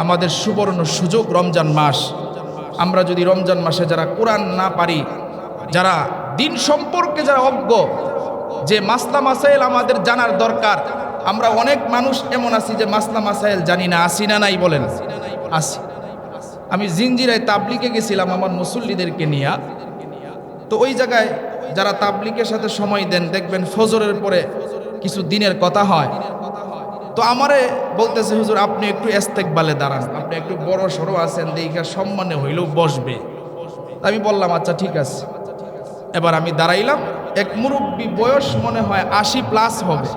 আমাদের সুবর্ণ সুযোগ রমজান মাস। আমরা যদি রমজান মাসে যারা কোরআন না পারি, যারা দ্বীন সম্পর্কে যারা অজ্ঞ, যে মাসলা মাসাইল আমাদের জানার দরকার, আমরা অনেক মানুষ এমন আছি যে মাসলা মাসাইল জানি না। আসি না নাই? বলেন আসি। আমি জিঞ্জিরায় তাবলিগে গেছিলাম আমার মুসল্লিদেরকে নিয়ে। তো ওই জায়গায় যারা তাবলিগের সাথে সময় দেন, দেখবেন ফজরের পরে কিছু দিনের কথা হয়। তো আমারে বলতেছে, হুজুর আপনি একটু ইস্তেকবালে দাঁড়ান, আপনি একটু বড় সড়ো আছেন, দেখা সম্মানে হইলেও বসবে। আমি বললাম আচ্ছা ঠিক আছে। এবার আমি দাঁড়াইলাম, এক মুরব্বী, বয়স মনে হয় 80+ হবে।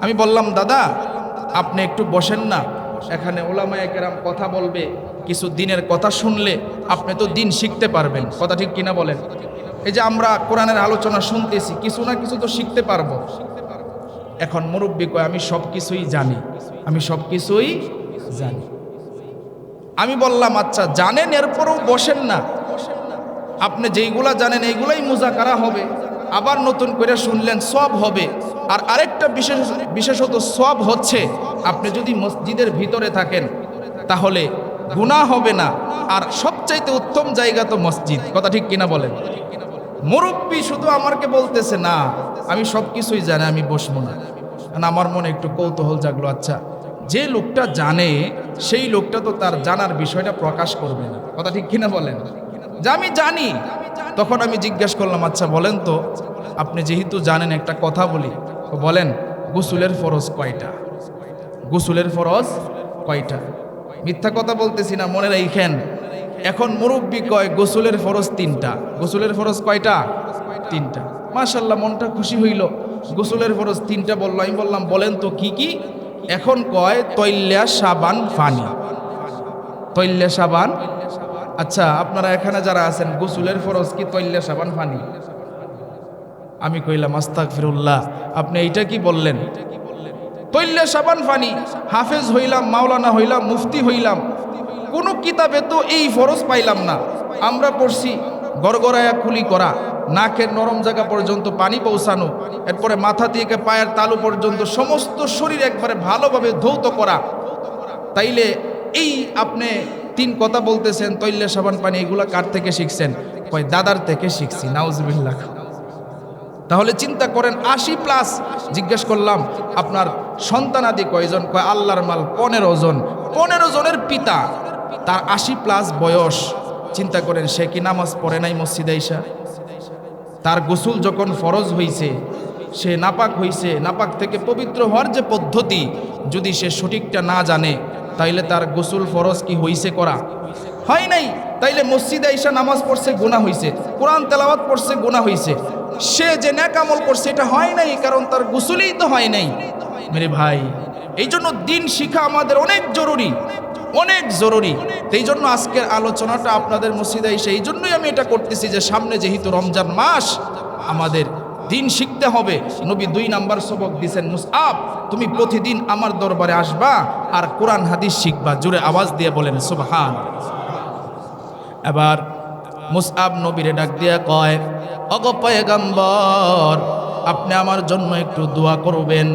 আমি বললাম, দাদা আপনি একটু বসেন না, এখানে ওলামায়ে কেরাম কথা বলবে, কিছু দিনের কথা শুনলে আপনি তো দিন শিখতে পারবেন। কথা ঠিক কিনা বলেন? এই যে আমরা কোরআনের আলোচনা শুনতেছি, কিছু না কিছু তো শিখতে পারবো। এখন মুরব্বী কয়, আমি সব কিছুই জানি, আমি সব কিছুই জানি। আমি বললাম আচ্ছা জানেন, এরপরেও বসেন না, আপনি যেইগুলা জানেন এইগুলাই মুজাকারা হবে, আবার নতুন করে শুনলেন, সব হবে। আর আরেকটা বিশেষত সব হচ্ছে, আপনি যদি মসজিদের ভিতরে থাকেন তাহলে গুনাহ হবে না। আর সবচাইতে উত্তম জায়গা তো মসজিদ, কথা ঠিক কিনা বলেন? মুরব্বী শুধু আমাকে বলতেছে না আমি সব কিছুই জানি, আমি বসবো না। কারণ আমার মনে একটু কৌতূহল জাগলো, আচ্ছা যে লোকটা জানে সেই লোকটা তো তার জানার বিষয়টা প্রকাশ করবে না, কথা ঠিক কিনা বলেন? যে আমি জানি, তখন আমি জিজ্ঞেস করলাম আচ্ছা বলেন তো আপনি যেহেতু জানেন একটা কথা বলি, তো বলেন গোসলের ফরজ কয়টা? গোসলের ফরজ কয়টা? মিথ্যা কথা বলতেছি না, মনে রাখেন। এখন মুরব্বী কয় গোসলের ফরজ 3টা। গোসলের ফরজ কয়টা? 3টা। মাশাআল্লাহ, মনটা খুশি হইল। গোসলের ফরজ 3টা বললো। আমি বললাম বলেন তো কি কি? এখন কয় তৈল্যা সাবান ফানি। তৈল্যা সাবান। আচ্ছা আপনারা এখানে যারা আছেন গোসলের ফরজ কি তৈল্যা সাবান ফানি? আমি কইলাম আস্তাগফিরুল্লাহ, আপনি এইটা কি বললেন? তৈল্যা সাবান ফানি। হাফেজ হইলাম, মাওলানা হইলাম, মুফতি হইলাম, কোনো কিতাবে তো এই ফরজ পাইলাম না। আমরা পড়ছি গড়গড়ায়া কুলি করা, নাকের নরম জায়গা পর্যন্ত পানি পৌঁছানো, এরপরে মাথা থেকে পায়ের তালু পর্যন্ত সমস্ত শরীর একবারে ভালোভাবে ধৌত করা। তাইলে এই আপনি 3 কথা বলতেছেন তৈল্যা সাবান পানি, এগুলা কার থেকে শিখছেন? কয় দাদার থেকে শিখছি। নাউজুবিল্লাহ। তাহলে চিন্তা করেন 80+। জিজ্ঞেস করলাম আপনার সন্তানাদি কয়জন? কয় আল্লাহর মাল 15 জন। 15 জনের পিতা, তার 80+ বয়স। চিন্তা করেন সে কি নামাজ পড়ে নাই মসজিদে আইসা? তার গোসল যখন ফরজ হইছে, সে নাপাক হইছে, নাপাক থেকে পবিত্র হওয়ার যে পদ্ধতি যদি সে সঠিকটা না জানে, তাইলে তার গোসল ফরজ কি হইছে করা? হয় নাই। তাইলে মসজিদে আইসা নামাজ পড়ছে গুনাহ হইছে, কোরআন তেলাওয়াত পড়ছে গুনাহ হইছে, সে যে নেক আমল করছে এটা হয় নাই, কারণ তার গোসলই তো হয় নাই। মেরে ভাই, এই জন্য দিন শিখা আমাদের অনেক জরুরি, অনেক জরুরি। এই জন্য আজকের আলোচনাটা আপনাদের মসজিদে এসে এই জন্যই আমি এটা করতেছি যে সামনে যেহেতু রমজান মাস, আমাদের দিন শিখতে হবে। নবী 2 নাম্বার সবক দিয়েছেন, মুসআব তুমি প্রতিদিন আমার দরবারে আসবা আর কোরআন হাদিস শিখবা। জোরে আওয়াজ দিয়ে বলেন সুবহান। এবার মুসআব নবীরে ডাক দিয়া কয়, ওগো পয়গম্বর আপনি আমার জন্য একটু দোয়া করবেন,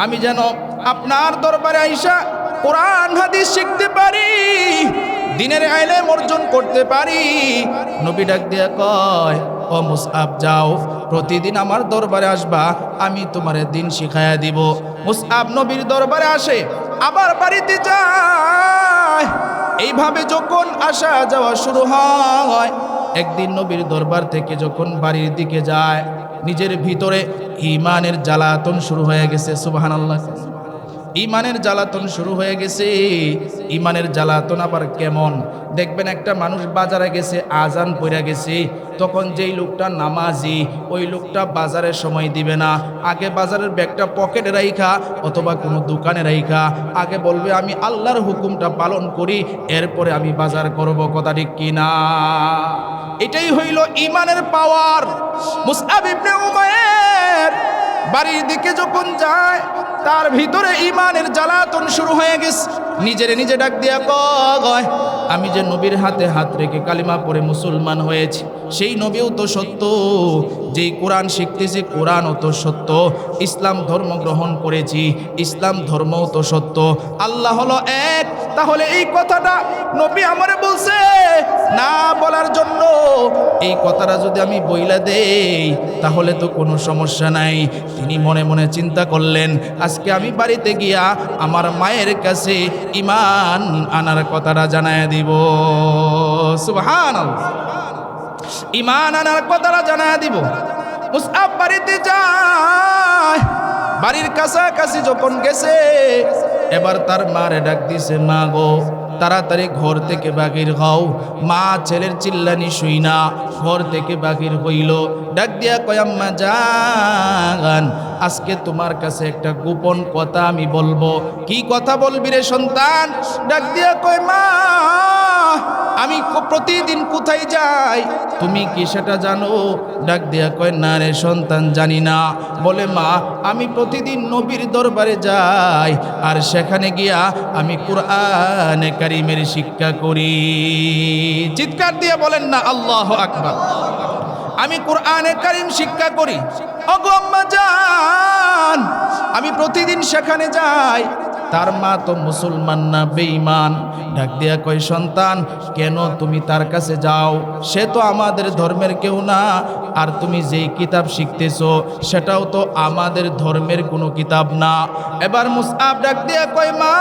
আমি যেন আপনার দরবারে আইসা কোরআন হাদিস শিখতে পারি, দিনের ইলম অর্জন করতে পারি। নবী ডাক দিয়া কয়, ও মুসআব যাও, প্রতিদিন আমার দরবারে আসবা, আমি তোমারে দিন শিখাইয়া দিব। মুসআব নবীর দরবারে আসে, আবার বাড়িতে যায়। এইভাবে যখন আসা যাওয়া শুরু হয়, একদিন নবীর দরবার থেকে যখন বাড়ির দিকে যায়, নিজের ভিতরে ঈমানের জ্বালাতন শুরু হয়ে গেছে। সুবহানাল্লাহ। ঈমানের জ্বালাতন শুরু হয়ে গেছে। ঈমানের জ্বালাতন আবার কেমন? দেখবেন একটা মানুষ বাজারে গেছে, আজান পড়ে গেছে, তখন যেই লোকটা নামাজি ওই লোকটা বাজারের সময় দিবে না, আগে বাজারের ব্যাগটা পকেটে রাইখা অথবা কোনো দোকানে রাইখা আগে বলবে আমি আল্লাহর হুকুমটা পালন করি, এরপরে আমি বাজার করব। কথা ঠিক কিনা? এটাই হইল ঈমানের পাওয়ার। মুসআব ইবনে উমাইর বাড়ির দিকে যখন যায়, তার ভিতরে ঈমানের জ্বালাতন শুরু হয়ে গেছে। নিজেরে নিজে ডাক দিয়া কয়, আমি যে নবীর হাতে হাত রেখে কালিমা পড়ে মুসলমান হয়েছি, সেই নবীও তো সত্য, যেই কোরআন শিখতেছি কোরআনও তো সত্য, ইসলাম ধর্ম গ্রহণ করেছি, ইসলাম ধর্মও তো সত্য, আল্লাহ হলো এক। তাহলে এই কথাটা নবী আমারে বলছে না বলার জন্য, এই কথাটা যদি আমি বইলা দেই তাহলে তো কোনো সমস্যা নাই। তিনি মনে মনে চিন্তা করলেন, আজকে আমি বাড়িতে গিয়া আমার মায়ের কাছে ঈমান আনার কথাটা জানায় দিব। সুবহানাল্লাহ। ঈমান আনার কথাটা জানায় দিব। মুসআব বাড়িতে যায়, বাড়ির কাছাকাছি যখন গেছে, এবার তার মারে ডাক দিছে, মা গো তাড়াতাড়ি ঘর থেকে বাগির হও। মা ছেলের চিল্লানি শুই না ঘর থেকে বাগির হইল। ডাক দিয়া কয়, আম্মা জান আজকে তোমার কাছে একটা গোপন কথা আমি বলবো। কি কথা বলবি রে সন্তান? ডাক দিয়া কয়, মা আমি প্রতিদিন কোথায় যাই তুমি কি সেটা জানো? ডাক দিয়া কয়, না রে সন্তান জানি না। বলে, মা আমি প্রতিদিন নবীর দরবারে যাই, আর সেখানে গিয়া আমি কোরআনে কারীমের শিক্ষা করি। চিৎকার দিয়ে বলেন না আল্লাহু আকবার। আমি কোরআনে কারীম শিক্ষা করি। ওগো আম্মা জান আমি প্রতিদিন সেখানে যাই, তার মা তো মুসলমান না, বেঈমান। ডাক দিয়া কয়, সন্তান কেন তুমি তার কাছে যাও? সে তো আমাদের ধর্মের কেউ না, আর তুমি যেই কিতাব শিখতেছো সেটাও তো আমাদের ধর্মের কোনো কিতাব না। এবার মুসআব ডাক দিয়া কয়, মা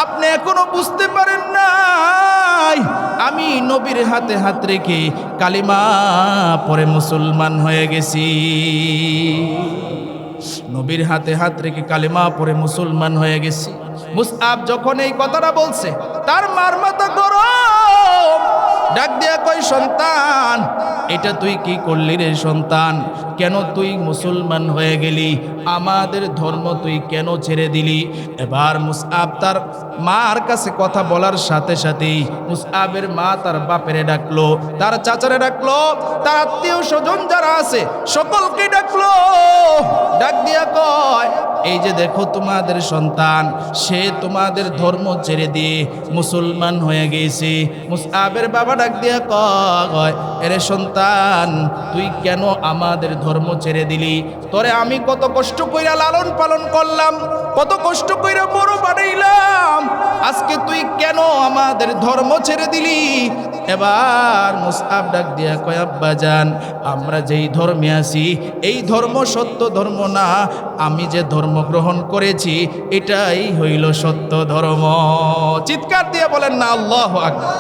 আপনি এখনো বুঝতে পারেন নাই, আমি নবীর হাতে হাত রেখে কালিমা পরে মুসলমান হয়ে গেছি। নবীর হাতে হাত রেখে কালিমা পরে মুসলমান হয়ে গেছি। মুসআব যখন এই কথাটা বলছে, তার মার মাথা গরম। ডাক দিয়া কয়, সন্তান এটা তুই কি করলি রে সন্তান? কেন তুই মুসলমান হয়ে গেলি? আমাদের ধর্ম তুই কেন ছেড়ে দিলি? এবার মুসআব তার মার কাছে কথা বলার সাথে সাথেই মুসআবের মা তার বাপেরে ডাকলো, তার চাচারে ডাকলো, তার আত্মীয় স্বজন যারা আছে সকলকে ডাকলো। ডাক দিয়া কয়, এই যে দেখো তোমাদের সন্তান, সে তোমাদের ধর্ম ছেড়ে দিয়ে মুসলমান হয়ে গেছে। মুসআবের বাবা ডাক দিয়া কয়, এরে সন্তান তুই কেন আমাদের ধর্ম ছেড়ে দিলি? তোরে আমি কত কষ্ট কইরা লালন পালন করলাম, কত কষ্ট কইরা বড় বানাইলাম, আজকে তুই কেন আমাদের ধর্ম ছেড়ে দিলি? এবার মুসআব ডাক দিয়া কয়, আব্বাজান আমরা যেই ধর্মে আছি এই ধর্ম সত্য ধর্ম না, আমি যে ধর্ম গ্রহণ করেছি এটাই হইল সত্য ধর্ম। চিৎকার দিয়ে বলেন না আল্লাহু আকবার।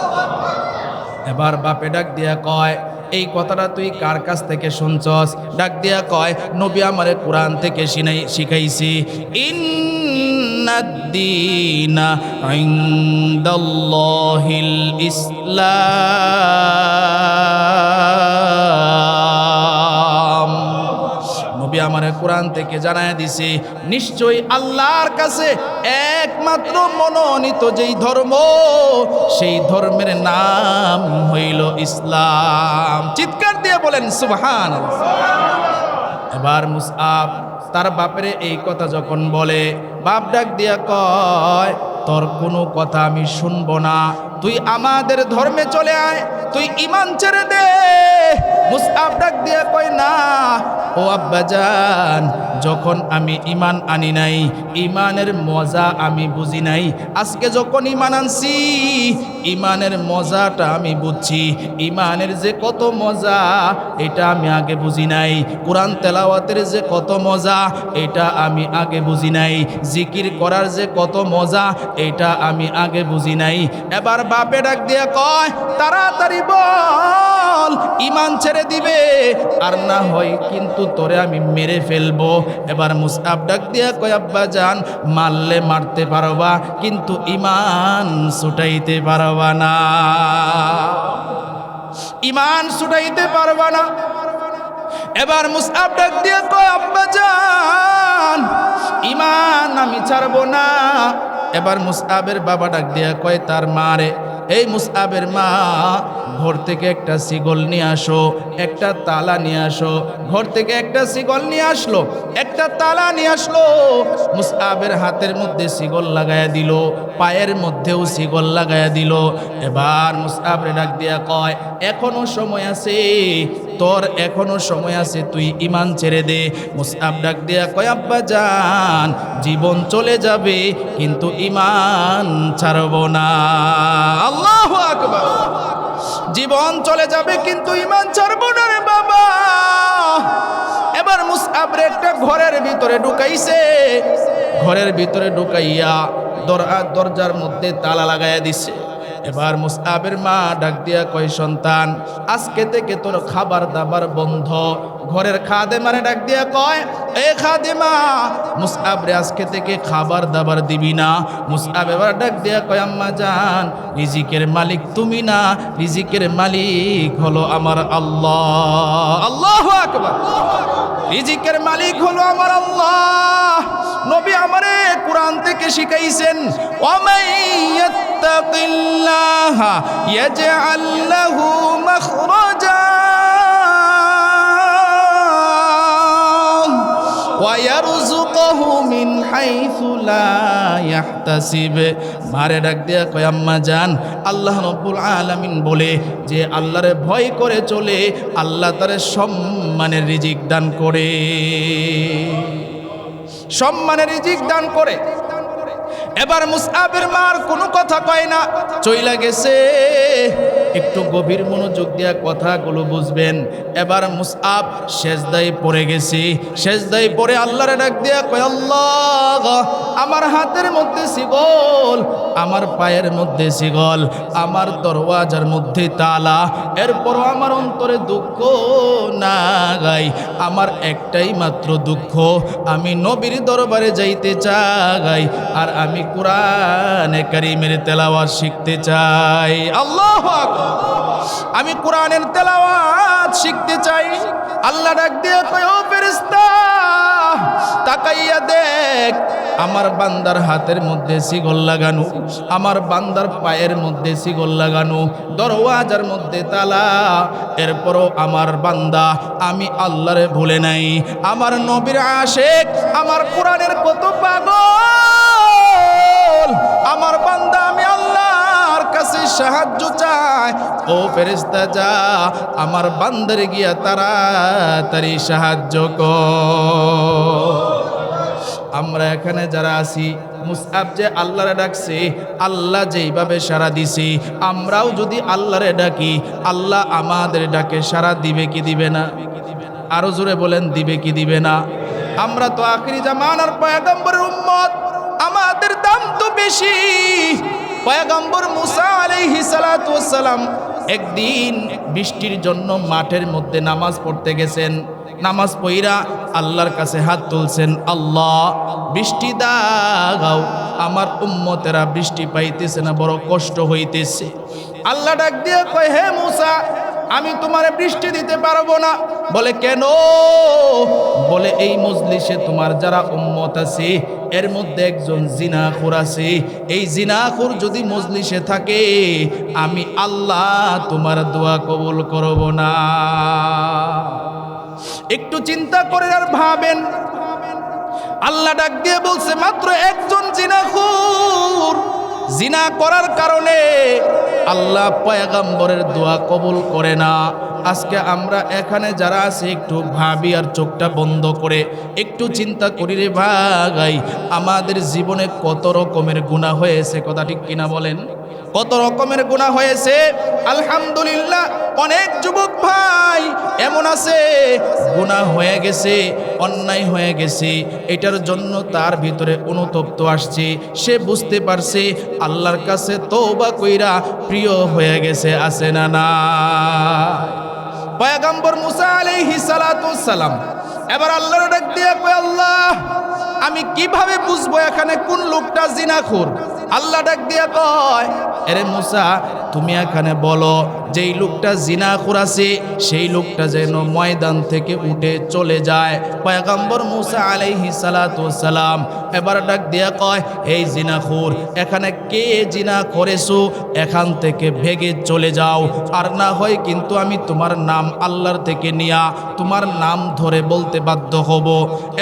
এবার বাপে ডাক দিয়া কয়, এই কথাটা তুই কার কাছ থেকে শুনছস? ডাক দিয়া কয়, নবী আমারে কোরআন থেকে শিখাইছি। ইন্নাদ-দীনা ইনদাল্লাহিল ইসলাম। নবী আমারে কোরআন থেকে জানায় দিছে, নিশ্চয়ই আল্লাহর কাছে একমাত্র মনোনীত যেই ধর্ম, সেই ধর্মের নাম হইল ইসলাম। চিৎকার দিয়ে বলেন সুবহানাল্লাহ। এবার মুসআব তার বাপের এই কথা যখন বলে, বাপ ডাক দিয়া কয়, তোর কোনো কথা আমি শুনবো না, তুই আমাদের ধর্মে চলে আয়, তুই ঈমান ছেড়ে দে। মুসআব ডাক দিয়া কয়, না ও আব্বাজান, যখন আমি ঈমান আনি নাই, ঈমানের মজা আমি বুঝি নাই, আজকে যখন ঈমান আনছি ঈমানের মজাটা আমি বুঝছি। ঈমানের যে কত মজা এটা আমি আগে বুঝি নাই, কোরআন তেলাওয়াতের যে কত মজা এটা আমি আগে বুঝি নাই, জিকির করার যে কত মজা এটা আমি আগে বুঝি নাই। এবার বাপে ডাক দিয়া কয়, তাড়াতাড়ি বল ঈমান ছেড়ে দিবে, আর না হয় কিন্তু তোরে আমি মেরে ফেলবো। এবার মুসআব ডাক দিয়া কয়, আব্বাজান মারলে মারতে পারবা, কিন্তু ঈমান ছুটাইতে পারবা না, ঈমান ছুটাইতে পারবা না। এবার মুসআব ডাক দিয়া কয়, আব্বাজান ঈমান আমি ছাড়বো না। এবার মুসআবের বাবা ডাক দিয়া কয় তার মারে, এই মুসআবের মা ঘর থেকে একটা শিকল নিয়ে আসো, একটা তালা নিয়ে আসো। ঘর থেকে একটা শিকল নিয়ে আসলো, একটা তালা নিয়ে আসলো। মুসআবের হাতের মধ্যে শিকল লাগায়া দিল, পায়ের মধ্যেও শিকল লাগায়া দিল। এবার মুসআবরে ডাক দিয়া কয়, এখনো সময় আছে, তোর এখনো সময় আছে, তুই ঈমান ছেড়ে দে। মুসআব ডাক দিয়া কয়, আব্বাজান জীবন চলে যাবে কিন্তু ঈমান ছাড়ব না। আল্লাহু আকবার। জীবন চলে যাবে কিন্তু ঈমান ছাড়ব না রে বাবা। এবার মুসআবরে একটা ঘরের ভিতরে ঢুকাইছে, ঘরের ভিতরে ঢুকাইয়া দরজার মধ্যে তালা লাগাইয়া দিছে। এবার মুসআবের মা ডাক দিয়া কয়, সন্তান আজকে থেকে তোর খাবার দাবার বন্ধ। ঘরের খাদেমারে ডাক দিয়া কয়, এ খাদেমা মুসআবরে আজকে থেকে খাবার দাবার দিবি না। মুসআব এবার ডাক দিয়া কয়, আম্মা জান রিজিকের মালিক তুমি না, রিজিকের মালিক হলো আমার আল্লাহ। আল্লাহু আকবার। রিজিকের মালিক হলো আমার আল্লাহ। নবী আমারে কোরআন থেকে শিখাইছেন, ওয়ামাইয়াত্তাকিল্লাহা ইয়াজআল লাহু মাখরাজা ওয়া ইয়ারযুকুহু মিন হাইসু লা ইয়াহতাসিব। মারে ডাক দিয়া কয়, আম্মা জান আল্লাহ রাব্বুল আলামিন বলে যে আল্লাহরে ভয় করে চলে, আল্লাহ তারে সম্মানের রিজিক দান করে, সম্মানের রিজিক দান করে। এবার মুসআবের মার কোনো কথা কয় না, চইলা গেছে। একটু গভীর মনোযোগ দিয়া কথাগুলো বুঝবেন। এবার মুসআব সেজদায় পড়ে গেছে, সেজদায় পড়ে আল্লাহরে ডাক দিয়া কয়, আল্লাহ আমার হাতের মধ্যে শিকল, আমার পায়ের মধ্যে শিকল, আমার দরওয়াজার মধ্যে তালা, এরপরও আমার অন্তরে দুঃখ না গাই। আমার একটাই মাত্র দুঃখ, আমি নবীর দরবারে যাইতে চাই আর আমি কোরআনে কারীমের তেলাওয়াত শিখতে চাই। আল্লাহু আকবার, আমি কোরআনের তেলাওয়াত শিখতে চাই। আল্লাহ ডাক দিয়ে কয়, ও ফেরেশতা তাকাইয়া দেখ, আমার বান্দার হাতের মধ্যে শিকল লাগানো, আমার বান্দার পায়ের মধ্যে শিকল লাগানো, দরওয়াজার মধ্যে তালা, এরপরও আমার বান্দা আমি আল্লাহরে ভুলে নাই। আমার নবীর আশিক, আমার কোরআনের কত পাগল, আমার বান্দা আমি আল্লাহর কাছে সাহায্য চাই। ও ফেরেশতা যা আমার বান্দারে গিয়া তাড়াতাড়ি সাহায্য কর। আমরা এখানে যারা আছি, মুসআব যে আল্লাহরে ডাকছে, আল্লাহ যেইভাবে সাড়া দিছি, আমরাও যদি আল্লাহরে ডাকি, আল্লাহ আমাদের ডাকে সাড়া দিবে কি দিবে না? আরো জোরে বলেন, দিবে কি দিবে না? আমরা তো আখিরি জামানার পয়গম্বরের উম্মত, আমাদের দাম তো বেশি। পয়গম্বর মুসা আলাইহিস সালাতু ওয়াস সালাম একদিন বৃষ্টির জন্য মাঠের মধ্যে নামাজ পড়তে গেছেন। নামাজ পড়া আল্লাহর কাছে হাত তুলছেন, আল্লাহ বৃষ্টি দাও, আমার উম্মতেরা বৃষ্টি পাইতেছে না, বড় কষ্ট হইতেছে। আল্লাহ ডাক দিয়ে কয়, হে মুসা আমি তোমার বৃষ্টি দিতে পারবো না। বলে কেন? বলে এই মজলিসে তোমার যারা উম্মত আছে এর মধ্যে একজন জিনাখোর আছে, এই জিনাখোর যদি মজলিসে থাকে আমি আল্লাহ তোমার দোয়া কবুল করব না। একটু চিন্তা করে আর ভাবেন, আল্লাহ ডাক দিয়ে বলছে মাত্র একজন জিনাখোর, জিনা করার কারণে আল্লাহ পয়গম্বরের দোয়া কবুল করে না। আজকে আমরা এখানে যারা আছি একটু ভাবি আর চোখটা বন্ধ করে একটু চিন্তা করি রে ভাই, আমাদের জীবনে কত রকমের গুনাহ হয়েছে, কথা ঠিক কিনা বলেন? কত রকমের গুনাহ হয়েছে। আলহামদুলিল্লাহ অনেক যুবক ভাই এমন আছে গুনাহ হয়ে গেছে, অন্যায় হয়ে গেছে, এটার জন্য তার ভিতরে অনুতপ্ত আসছে, সে বুঝতে পারছে আল্লাহর কাছে তওবা কইরা প্রিয় হয়ে গেছে, আছে না না? পয়গম্বর মুসা আলাইহিস সালাতু ওয়াস সালাম এবার আল্লাহর ডাক দিয়ে কয়, আল্লাহ আমি কিভাবে বুঝবো এখানে কোন লোকটা জিনাখোর? আল্লাহ ডাক দিয়া কয়, আরে মুসা তুমি এখানে বলো যেই লোকটা জিনাখোর আছে সেই লোকটা যেন ময়দান থেকে উঠে চলে যায়। পয়গম্বর মুসা আলাইহিস সালাতু ওয়াস সালাম এবার ডাক দিয়া কয়, এই জিনাখোর এখানে কে জিনা করেছো এখান থেকে ভেগে চলে যাও, আর না হয় কিন্তু আমি তোমার নাম আল্লাহর থেকে নিয়া তোমার নাম ধরে বলতে বাধ্য হব।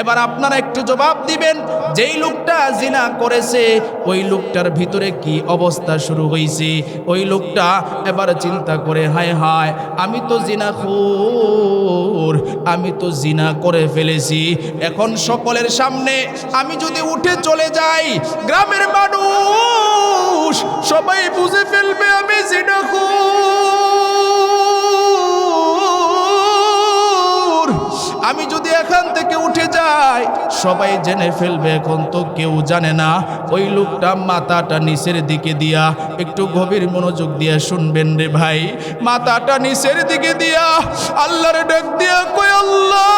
এবার আপনারা একটু জবাব দিবেন, যেই লোকটা জিনা করেছে ওই লোকটার ভিতরে কি অবস্থা শুরু হয়েছে? ওই লোকটা এবার চিন্তা করে, হায় হায় আমি তো জিনাখোর, আমি তো জিনা করে ফেলেছি, এখন সকলের সামনে আমি যদি উঠে চলে যাই গ্রামের মানুষ সবাই বুঝে ফেলবে আমি জিনাখোর। আমি যদি এখান থেকে উঠে যাই সবাই জেনে ফেলবে, এখন তো কেউ জানে না। ওই লোকটা মাথাটা নিচের দিকে দিয়া, একটু গভীর মনোযোগ দিয়া শুনবেন রে ভাই, মাথাটা নিচের দিকে দিয়া আল্লাহর ডাক দিয়া কই, আল্লাহ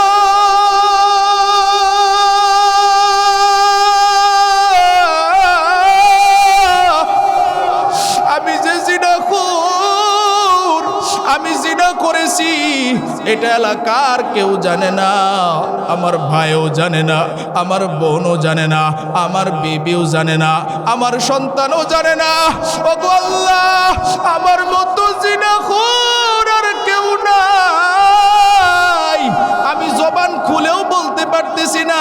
আমি যে জিনাখোর, আমি জিনা করেছি এটা এলাকার কেউ জানে না, আমার ভাইও জানে না, আমার বোনও জানে না, আমার বিবিও জানে না, আমার সন্তানও জানে না। ওগো আল্লাহ আমার মতো জিনাখোর আর কেউ নাই, আমি জবান খুলেও বলতে পারতেছি না,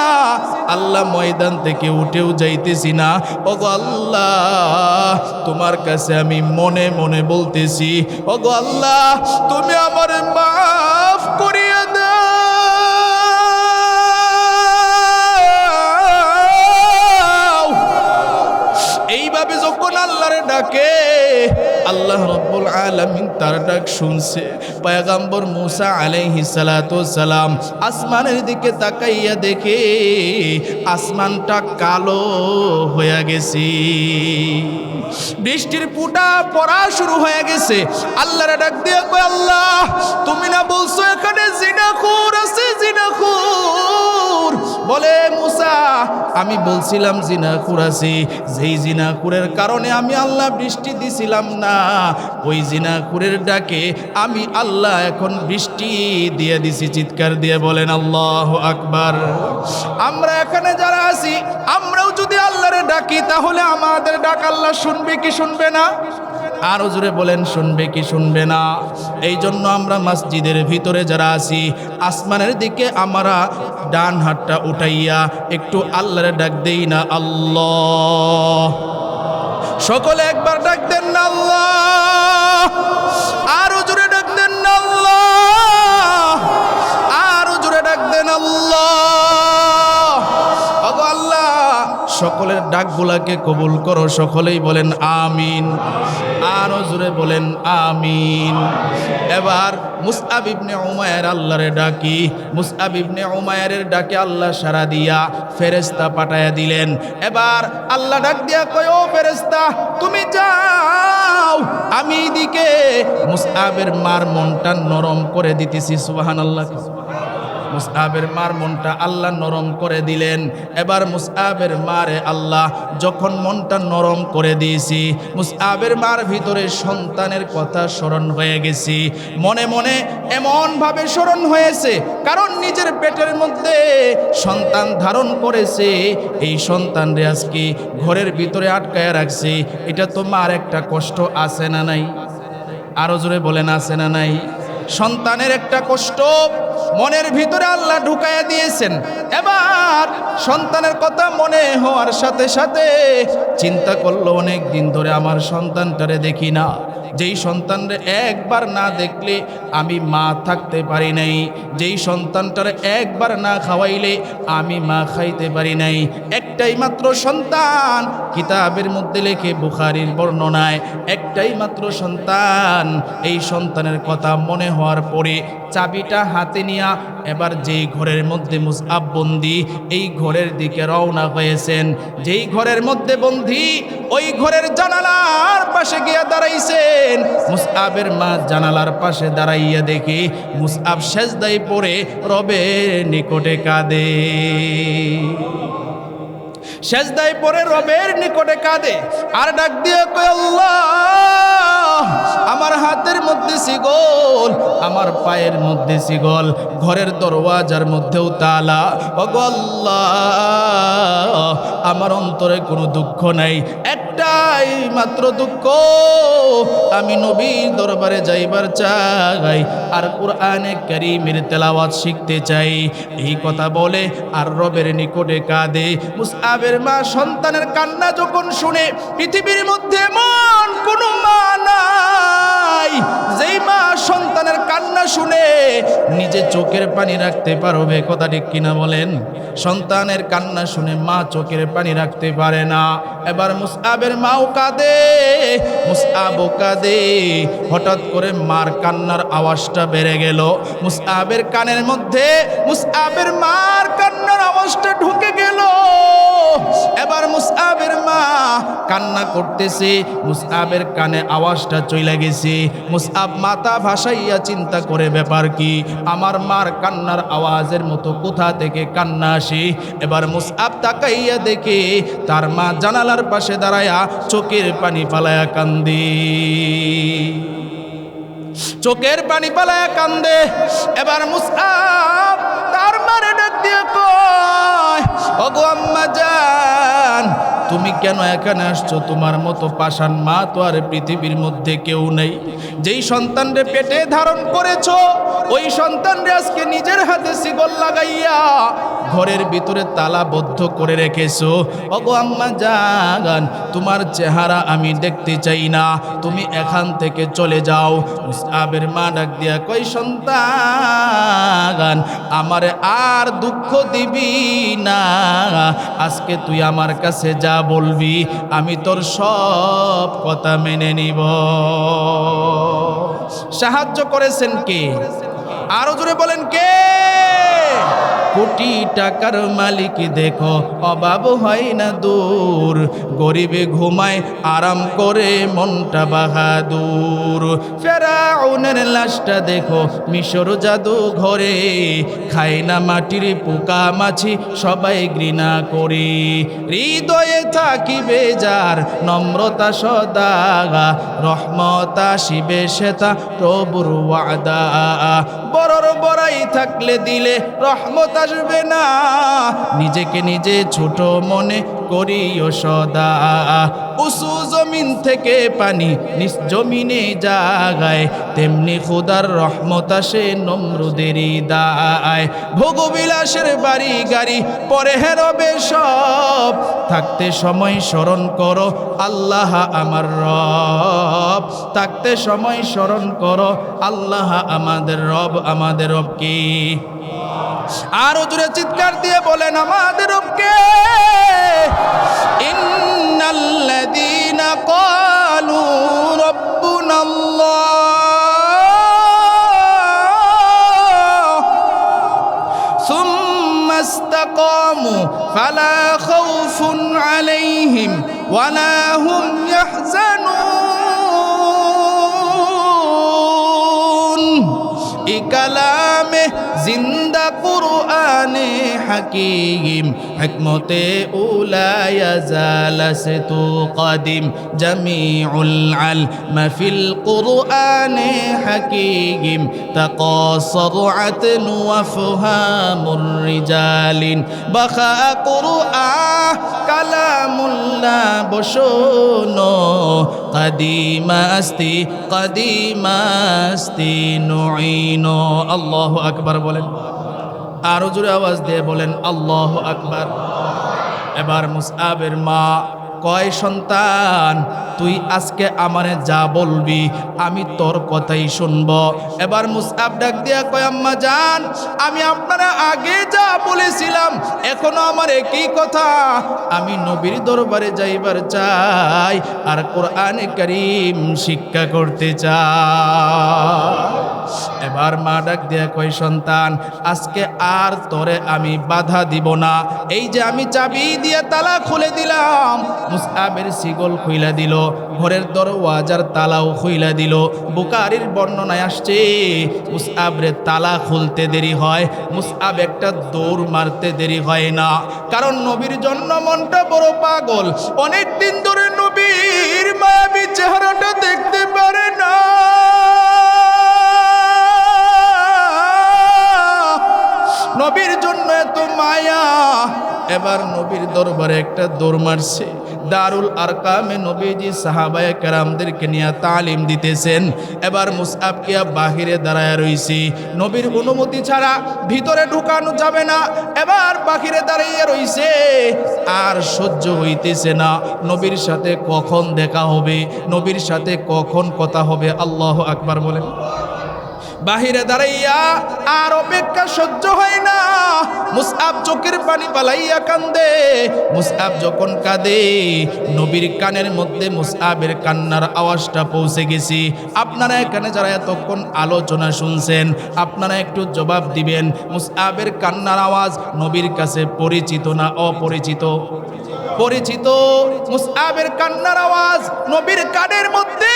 আল্লাহ ময়দান থেকে উঠেও যাইতেছি না। ওগো আল্লাহ তোমার কাছে আমি মনে মনে বলতেছি, ওগো আল্লাহ তুমি আমার মাফ করিয়া দাও। এইভাবে যখন আল্লাহরে ডাকে, আল্লাহ রাব্বুল আলামিন তার ডাক শুনছে। পয়গম্বর মুসা আলাইহিস সালাতু সালাম আসমানের দিকে তাকাইয়া দেখে আসমানটা কালো হয়ে গেছে, বৃষ্টির ফুটা পড়া শুরু হয়ে গেছে। আল্লাহরে ডাক দিয়ে কয়, আল্লাহ তুমি না বলছো এখানে জিনাখোর আছে, জিনাখোর। বলে মুসা, আমি বলছিলাম জিনাখোর আছে, যেই জিনাখোরের কারণে আমি আল্লাহ বৃষ্টি দিছিলাম না, ওই জিনাখোরের ডাকে আমি আল্লাহ এখন বৃষ্টি দিয়ে দিছি। চিৎকার দিয়ে বলেন আল্লাহু আকবার। আমরা এখানে যারা আছি, আমরাও যদি আল্লাহরে ডাকি তাহলে আমাদের ডাক আল্লাহ শুনবে কি শুনবে না? আরো জোরে বলেন, শুনবে কি শুনবে না? এই জন্য আমরা মসজিদের ভিতরে যারা আছি, আসমানের দিকে আমরা ডান হাতটা উঠাইয়া একটু আল্লাহরে ডাক দেই না? আল্লাহ। সকলে একবার ডাক দেন না আল্লাহ। আরো জোরে ডাক দেন না আল্লাহ। আরো জোরে ডাক দেন আল্লাহ। ওগো আল্লাহ, সকলের ডাকগুলাকে কবুল করো। সকলেই বলেন আমিন। আরো জোরে বলেন আমিন। এবার মুসআব ইবনে উমাইর আল্লাহরে ডাকি। মুসআব ইবনে উমাইরের ডাকে আল্লাহ সাড়া দিয়া ফেরেশতা পাঠায়া দিলেন। এবার আল্লাহ ডাক দিয়া কয়, ও ফেরেশতা তুমি যাও, আমি এদিকে মুসআবের মার মনটা নরম করে দিতেছি। সুবহানাল্লাহ। মুসআবের মার মনটা আল্লাহ নরম করে দিলেন। এবার মুসআবের মারে আল্লাহ যখন মনটা নরম করে দিয়েছি, মুসআবের মার ভিতরে সন্তানের কথা স্মরণ হয়ে গেছি। মনে মনে এমনভাবে স্মরণ হয়েছে, কারণ নিজের পেটের মধ্যে সন্তান ধারণ করেছে, এই সন্তানরে আজকে ঘরের ভিতরে আটকায় রাখছে। এটা তো মার একটা কষ্ট আছে না নাই? আরো জোরে বলেন, আছে না নাই? সন্তানের একটা কষ্ট মনের ভিতরে আল্লাহ ঢুকাইয়া দিয়েছেন। এবার সন্তানের কথা মনে হওয়ার সাথে সাথে চিন্তা করলো, অনেক দিন ধরে আমার সন্তানটারে দেখি না। যেই সন্তানরে একবার না দেখলে আমি মা থাকতে পারি নাই, যেই সন্তানটারে একবার না খাওয়াইলে আমি মা খাইতে পারি নাই। একটাই মাত্র সন্তান, কিতাবের মধ্যে লেখে, বুখারীর বর্ণনায়, একটাই মাত্র সন্তান। এই সন্তানের কথা মনে হওয়ার পরে চাবিটা হাতে নিয়া এবার যেই ঘরের মধ্যে মুসআব বন্দি, এই ঘরের দিকে রওনা হয়েছেন। যেই ঘরের মধ্যে বন্দি, ওই ঘরের জানালার পাশে গিয়া দাঁড়াইছেন। মুসআবের মা জানালার পাশে দাঁড়াইয়া দেখি মুসআব সেজদায় পড়ে রবের নিকটে কাঁদে। সেজদায় পড়ে রবের নিকটে কাঁদে আর ডাক দিয়ে কয়, আল্লাহ আমার হাতের মধ্যে শিকল, আমার পায়ের মধ্যে শিকল, ঘরের দরওয়াজার মধ্যেও তালা। ওগো আল্লাহ, আমার অন্তরে কোনো দুঃখ নাই, একটাই মাত্র দুঃখ, আমি নবীর দরবারে যাইবার চাই আর কোরআনে কারীমের তেলাওয়াত শিখতে চাই। এই কথা বলে আর রবের নিকটে কাঁদে। মুসআবের মা সন্তানের কান্না যখন শুনে, পৃথিবীর মধ্যে এমন কোনো মা নাই যেই মা সন্তানের কান্না শুনে নিজে চোখের পানি রাখতে পারবে। কথা ঠিক কিনা বলেন? সন্তানের কান্না শুনে মা চোখের পানি রাখতে পারে না। এবার মুসআবের মাও কাঁদে, মুসআবও কাঁদে। হঠাৎ করে মার কান্নার আওয়াজটা বেড়ে গেল মুসআবের কানের মধ্যে। মুসআবের মার কান্নার আওয়াজটা ঢুকে গেল। এবার মুসআবের মা কান্না করতেছে, মুসআবের কানে আওয়াজটা চলে গেছে। মুসআব মাথা ভাসাইয়া চিন্তা করে, ব্যাপার কি, আমার মার কান্নার আওয়াজের মতো কোথা থেকে কান্না আসে? এবার মুসআব তাকাইয়া দেখে তার মা জানালার পাশে দাঁড়ায়া চোখের পানি ফালায়া কান্দে, চোখের পানি ফালায়া কান্দে। এবার মুসআব তার মারে ডাক দিয়ে কয়, ওগো আম্মা জান, তুমি কেন এখানে আসছো? তোমার মতো পাষাণ মা তো আর পৃথিবীর মধ্যে কেউ নেই। যেই সন্তানরে পেটে ধারণ করেছো, ওই সন্তানরে আজকে নিজের হাতে শিকল লাগাইয়া ঘরের ভিতরে তালাবদ্ধ করে রেখেছো। ওগো আম্মা জান, তোমার চেহারা আমি দেখতে চাই না, তুমি এখান থেকে চলে যাও। মুসআবের মা ডাক দিয়া কই, সন্তান আমারে আর দুঃখ দিবি না, আজকে তুই আমার কাছে যা বলবি আমি তোর সব কথা মেনে নিব। সাহায্য করেছেন কে? আরো জোরে বলেন কে? কোটি টাকার মালিক দেখো অভাব হয় না দূর, গরিবে ঘুমায় আরাম করে মনটা বাহাদুর। ফেরাউনের লাশটা দেখো মিশর জাদু ঘরে, খায় না মাটির পোকা মাছি সবাই ঘৃণা করে। হৃদয়ে থাকিবে যার নম্রতা সদা, রহমত আসিবে সেটা প্রভুর ওয়াদা। বড়র বড়াই থাকলে দিলে রহমত আসবে না, নিজেকে নিজে ছোট মনে করিও সদা। উঁচু জমিন থেকে পানি নিজ জমিনে জাগায়, তেমনি খুদার রহমত আসে নমরুদেরই দায়। ভোগবিলাসের বাড়ি গাড়ি পরে হেরবে সব, থাকতে সময় স্মরণ করো আল্লাহ আমার রব, থাকতে সময় স্মরণ করো আল্লাহ আমাদের রব। আমাদের রব কি? আরো জোরে চিৎকার দিয়ে বলেন আমাদের রব কে? ইন্নাল্লাযীনা ক্বালু রাব্বুনাল্লাহ সুম্মা ইসতাকামু ফালা খাউফুন আলাইহিম ওয়ালা হুম ইয়াহজানুন। এই কালামে জিন্দা কুরআনে হাকিম, হিকমতে উলায়া জালাসে তু কাদিম, জামিউল আলম ফিল কুরআনে হাকিম, তাকাসরাত ওয়া ফুহামুর রিজালিন, বাখা কুরআন কালামুল্লাহ বসনো, কাদিমাস্তি কাদিমাস্তি নুইনো। আল্লাহু আকবার বলেন, আরো জোরে আওয়াজ দিয়ে বলেন আল্লাহু আকবার। এবার মুসআবের মা কয়, সন্তান তুই আজকে আমারে যা বলবি আমি তোর কথাই শুনব। এবার মুসআব ডাক দিয়া কয়, আম্মা জান আমি আপনারা আগে যা বলেছিলাম এখনো আমার একই কথা, আমি নবীর দরবারে যাইবার চাই আর কোরআনে কারীম শিক্ষা করতে চাই। এবার মা ডাক দিয়া কয়, সন্তান আজকে আর তোরে আমি বাধা দিব না, এই যে আমি চাবি দিয়ে তালা খুলে দিলাম, মুসআবের শিকল খুইলা দিল, ঘরের দরওয়াজার তালাও খুইলা দিল। বুখারীর বর্ণনায় আসছে মুসআবের তালা খুলতে দেরি হয়, মুসআব একটা দৌড় মারতে দেরি হয় না, কারণ নবীর জন্য মনটা বড় পাগল। অনেক দিন ধরে নবীর মায়াবী চেহারাটা দেখতে পারে না। নবীর জন্য এত মায়া, এবার নবীর দরবারে একটা দৌড় মারছে। দারুল আরকামে নবীজি সাহাবায়ে কেরামদেরকে নিয়ে তালিম দিতেছেন। এবার মুসআবকে বাহিরে দাঁড়ায় রইছি, নবীর অনুমতি ছাড়া ভিতরে ঢুকানো যাবে না। এবার বাহিরে দাঁড়িয়ে রইছে, আর সহ্য হইতেছে না, নবীর সাথে কখন দেখা হবে, নবীর সাথে কখন কথা হবে। আল্লাহু আকবার বলেন। বাহিরে দাঁড়াইয়া আর অপেক্ষা সহ্য হয় না, মুসআব চোখের পানি পালাইয়া কান্দে। মুসআব যখন কাঁদে নবীর কানের মধ্যে মুসআবের কান্নার আওয়াজটা পৌঁছে গেছি। আপনারা এখানে যারা এতক্ষণ আলোচনা শুনছেন আপনারা একটু জবাব দিবেন, মুসআবের কান্নার আওয়াজ নবীর কাছে পরিচিত না অপরিচিত? পরিচিত। মুসআবের কান্নার আওয়াজ নবীর কানের মধ্যে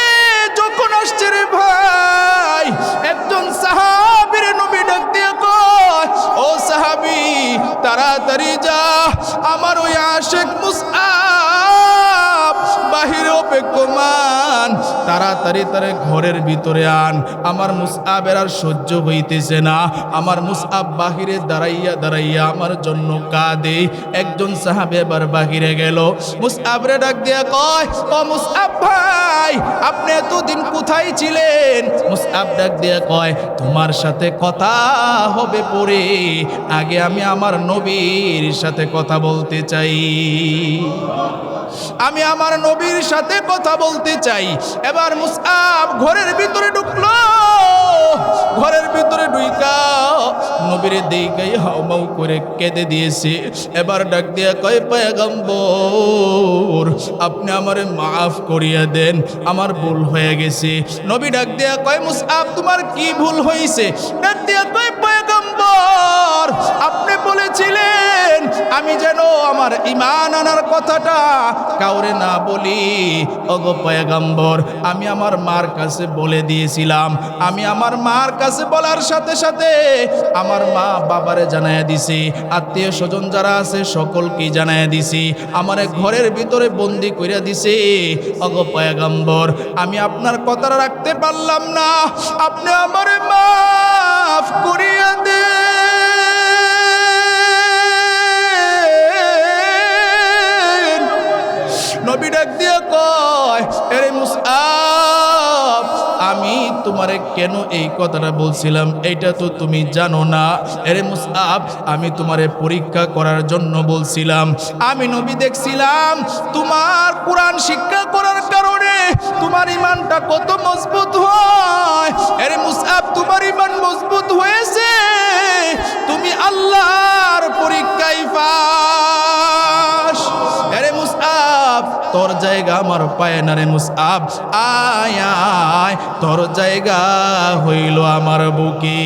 যখন আসছে রে ভাই, একজন সাহাবীর নবী ডাক দিয়ে কয়, ও সাহাবী তাড়াতাড়ি যা, আমার ওই আশিক মুসআব বাহিরে বেগমান তাড়াতাড়ি তারে ঘরের ভিতরে আন। আমার মুসআবের আর সহ্য হইতেছে না। আমার মুসআব বাহিরে দাঁড়াইয়া দাঁড়াইয়া আমার জন্য কাঁদে। একজন সাহাবী এবার বাহিরে গেল, মুসআবরে ডাক দিয়া কয়, ও মুসআব ভাই, আপনি এতদিন কোথায় ছিলেন? মুসআব ডাক দিয়া কয়, তোমার সাথে কথা হবে পরে, আগে আমি আমার নবীর সাথে কথা বলতে চাই। আমি আমার নবীর সাথে কথা বলতে চাই। এবার মুসআব ঘরের ভিতরে ঢুকলো। ঘরের ভিতরে ঢুইকা নবীর দিকে হাউমাউ করে কেঁদে দিয়েছে। এবার ডাক দিয়া কয়, পয়গম্বর, আপনি আমারে মাফ করিয়া দেন, আমার ভুল হয়ে গেছে। নবী ডাক দিয়া কয়, মুসআব তোমার কি ভুল হয়েছে? ডাক দিয়া কয়, পয়গম্বর, আপনি বলেছিলেন আমি যেন আমার ঈমান আনার কথাটা কাউরে না বলি। ওগো পয়গম্বর, আমি আমার মার কাছে বলে দিয়েছিলাম। আমি আমার মার কাছে বলার সাথে সাথে আমার মা বাবারে জানাইয়া দিছি, আত্মীয় স্বজন যারা আছে সকলকে জানাইয়া দিছি, আমারে ঘরের ভিতরে বন্দি কইরা দিছে। ওগো পয়গম্বর, আমি আপনার কথাটা রাখতে পারলাম না, আপনি আমারে মাফ করিয়া দেন। নবী ডাক দিয়া কয়, আরে মুসআব, আমি তোমারে কেন এই কথাটা বলছিলাম এইটা তো তুমি জানো না। আরে মুসআব, আমি তোমারে পরীক্ষা করার জন্য বলছিলাম। আমি নবী দেখছিলাম তোমার কোরআন শিক্ষা করার কারণে তোমার ঈমানটা কত মজবুত হয়। আরে মুসআব, তোমার ঈমান মজবুত হয়েছে, তুমি আল্লাহর পরীক্ষায় পাস। আরে মুসআব, তোর জায়গা আমার পায় না রে মুসআব, আয় আয়, তোর জায়গা হইল আমার বুকে।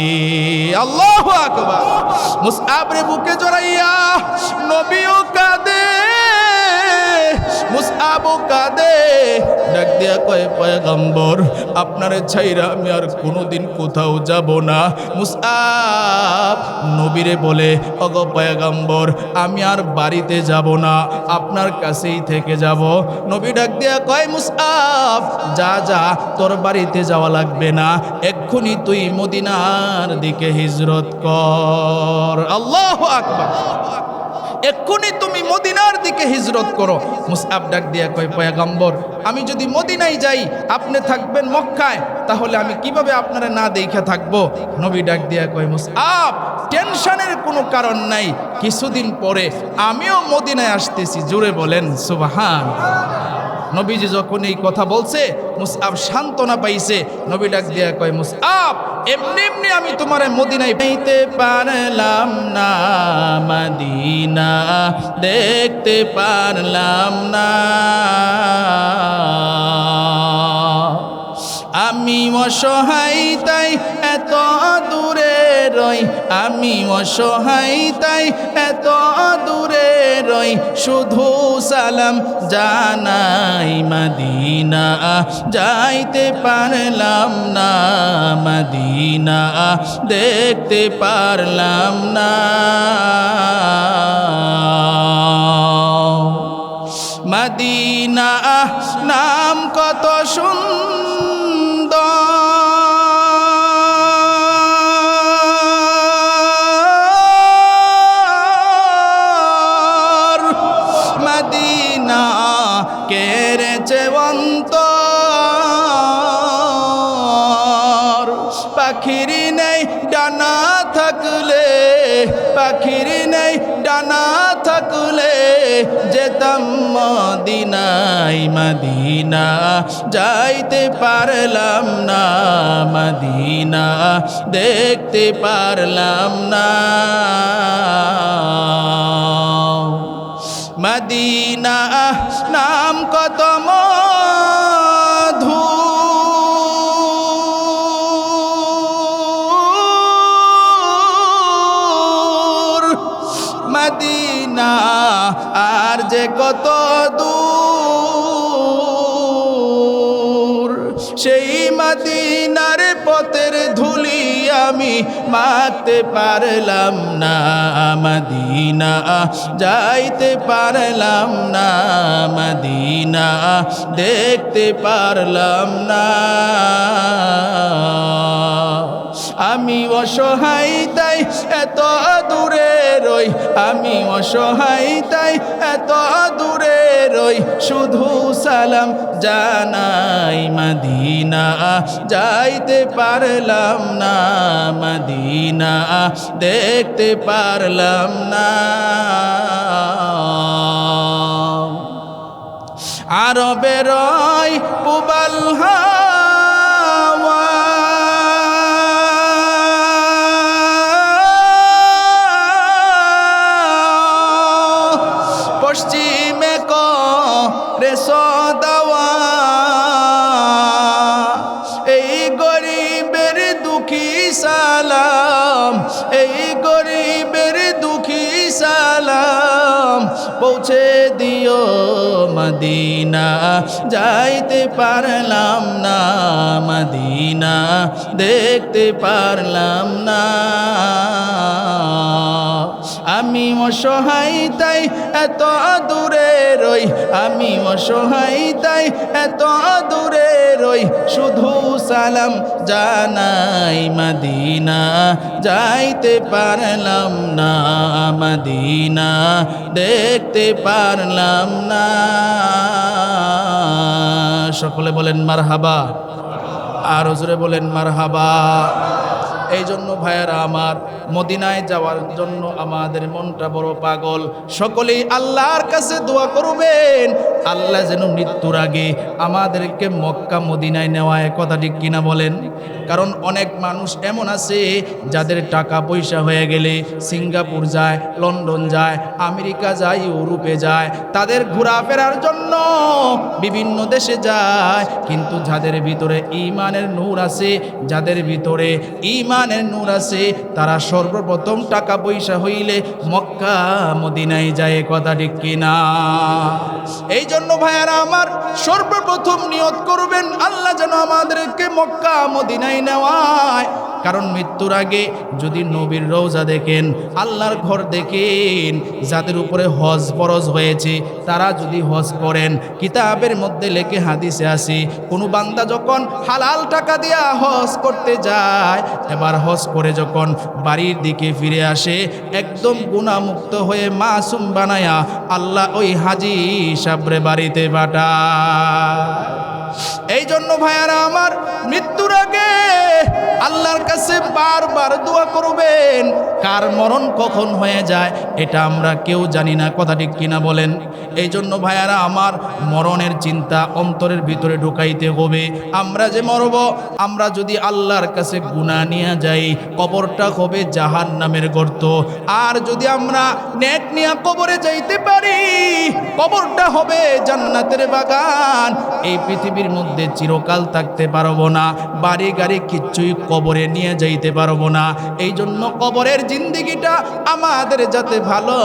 আল্লাহু আকবার। মুসআব রে বুকে জড়াইয়া নবীও কাঁদে, মুসআবও কাঁদে। ডাক দিয়া কয়, পয়গম্বর, আপনারে ছাইরা আমি আর কোনোদিন কোথাও যাব না। মুসআব নবীরে বলে, ওগো পয়গম্বর, আমি আর বাড়িতে যাব না, আপনার কাছেই থেকে যাব। নবী ডাক দিয়া কয়, মুসআব, যা যা, তোর বাড়িতে যাওয়া লাগবে না, এক্ষুনি তুই মদিনার দিকে হিজরত কর। আল্লাহু আকবার। এক্ষুনি তুমি মদিনার দিকে হিজরত করো। মুসআব ডাক দিয়া কয়, পয়গম্বর, আমি যদি মদিনায় যাই, আপনি থাকবেন মক্কায়, তাহলে আমি কিভাবে আপনারা না দেখে থাকবো? নবী ডাক দিয়া কয়, মুসআব, টেনশনের কোনো কারণ নাই, কিছুদিন পরে আমিও মদিনায় আসতেছি। জোরে বলেন সুবহানাল্লাহ। নবীজি যখন এই কথা বলছে, মুসআব সান্ত্বনা পাইছে। নবী ডাক দিয়া কয়, মুসআব, এমনি এমনি আমি তোমার মদিনায় পাইতে পারলাম না, মদিনা দেখতে পারলাম না। আমি অসহায় তাই এত দূরে রই, আমি অসহায় তাই এত দূরে রই, শুধু সালাম জানাই, মদিনা যাইতে পারলাম না, মদিনা দেখতে পারলাম না। মদিনা নাম কত সুন্দর, মদিনা কেড়েছে অন্তর। পাখির নেই ডানা থাকলে, পাখির নেই ডানা থাকলে যেতাম মদিনায়, মদিনা যাইতে পারলাম না, মদিনা দেখতে পারলাম না। মদিনা নাম কত মধু, মদিনা আর যে কত দূর, সেই মদিনার পথের ধুলি আমি মাখতে পারলাম না মদিনা যাইতে পারলাম না মদিনা দেখতে পারলাম না আমি অসহায় তাই এত দূরে রই আমি অসহায় তাই এত দূরে রই শুধু সালাম জানাই মদিনা যাইতে পারলাম না মদিনা দেখতে পারলাম না আরবে রয় পুবাল হাওয়া পশ্চিমে করে সদাওয়া এই গরিবের দুঃখী সালাম এই গরিবের দুঃখী সালাম পৌঁছে দিও মদিনা যাইতে পারলাম না মদিনা দেখতে পারলাম না আমি অসহায় তাই এত দূরে রই আমি অসহায় তাই এত দূরে রই শুধু সালাম জানাই মদিনা যাইতে পারলাম না মদিনা দেখতে পারলাম না সকলে বলেন মারহাবা আর জোরে বলেন মারহাবা এই জন্য ভাইয়ারা আমার মদিনায় যাওয়ার জন্য আমাদের মনটা বড় পাগল সকলেই আল্লাহর কাছে দোয়া করবেন আল্লাহ যেন মৃত্যুর আগে আমাদেরকে মক্কা মদিনায় নেওয়ায় কথা ঠিক কিনা বলেন কারণ অনেক মানুষ এমন আছে যাদের টাকা পয়সা হয়ে গেলে সিঙ্গাপুর যায় লন্ডন যায় আমেরিকা যায় ইউরোপে যায় তাদের ঘোরাফেরার জন্য বিভিন্ন দেশে যায় কিন্তু যাদের ভিতরে ঈমানের নূর আছে যাদের ভিতরে ঈমানের নূর আছে তারা সর্বপ্রথম টাকা পয়সা হইলে মক্কা মদিনায় যায় কথা ঠিক কিনা এই জন্য ভাইয়ারা আমার সর্বপ্রথম নিয়ত করবেন আল্লাহ যেন আমাদেরকে মক্কা মদিনায় নেওয়ায় কারণ মৃত্যুর আগে যদি নবীর রওজা দেখেন আল্লাহর ঘর দেখেন যাদের উপরে হজ ফরজ হয়েছে তারা যদি হজ করেন কিতাবের মধ্যে লেখে হাদিসে আছে কোনো বান্দা যখন হালাল টাকা দিয়া হজ করতে যায় এবার হজ করে যখন বাড়ির দিকে ফিরে আসে একদম গুনাহমুক্ত হয়ে মাসুম বানায়া আল্লাহ ওই হাজি সাবরে বাড়িতে পাঠায় এই জন্য ভাইয়ারা আমার মৃত্যুর আগে আল্লাহর কাছে বারবার দোয়া করবেন কার মরণ কখন হয়ে যায় এটা আমরা কেউ জানি না কথা ঠিক কিনা বলেন এই জন্য ভাইয়ারা আমার মরণের চিন্তা অন্তরের ভিতরে ঢুকাইতে হবে আমরা যে মরব আমরা যদি আল্লাহর কাছে গুনাহ নিয়ে যাই কবরটা হবে জাহান্নামের গর্ত আর যদি আমরা নেক নিয়ে কবরে যাইতে পারি কবরটা হবে জান্নাতের বাগান এই পৃথিবীর মধ্যে চিরকাল থাকতে পারবো না বাড়ি গাড়ি কিচ্ছুই কবরে নিয়ে যাইতে পারবো না এই জন্য কবরের জিন্দেগিটা আমাদের যাতে ভালো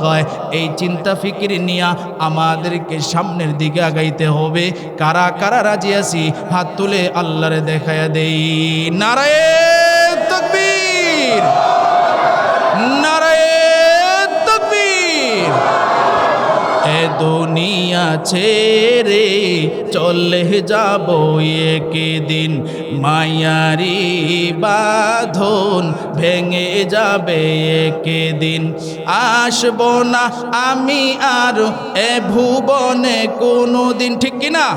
হয় এই চিন্তা ফিকির নিয়ে আমাদেরকে সামনের দিকে আগাইতে হবে কারা কারা রাজি আছি হাত তুলে আল্লাহরে দেখায়া দেই নারায়ে তাকবীর নারায়ে তাকবীর এ দুনিয়া ছেড়ে চলে যাব একদিন মায়ারি বাঁধন ভেঙে যাবে একদিন আসব না আমি আর এ ভুবনে কোনোদিন ঠিক কিনা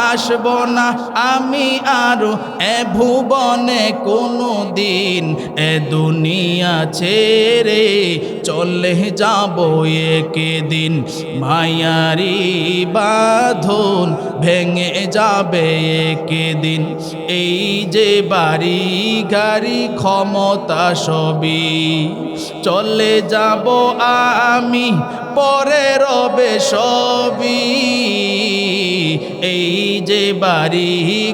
আসব না আমি আর এ ভুবনে কোনোদিন এ দুনিয়া ছেড়ে চলে যাব একদিন মায়ারি বাঁধন ভেঙে যাবে একদিন এই যে বাড়ি গাড়ি ক্ষমতা সবই চলে যাব আমি পরে রবে সবই এই যে বাড়ি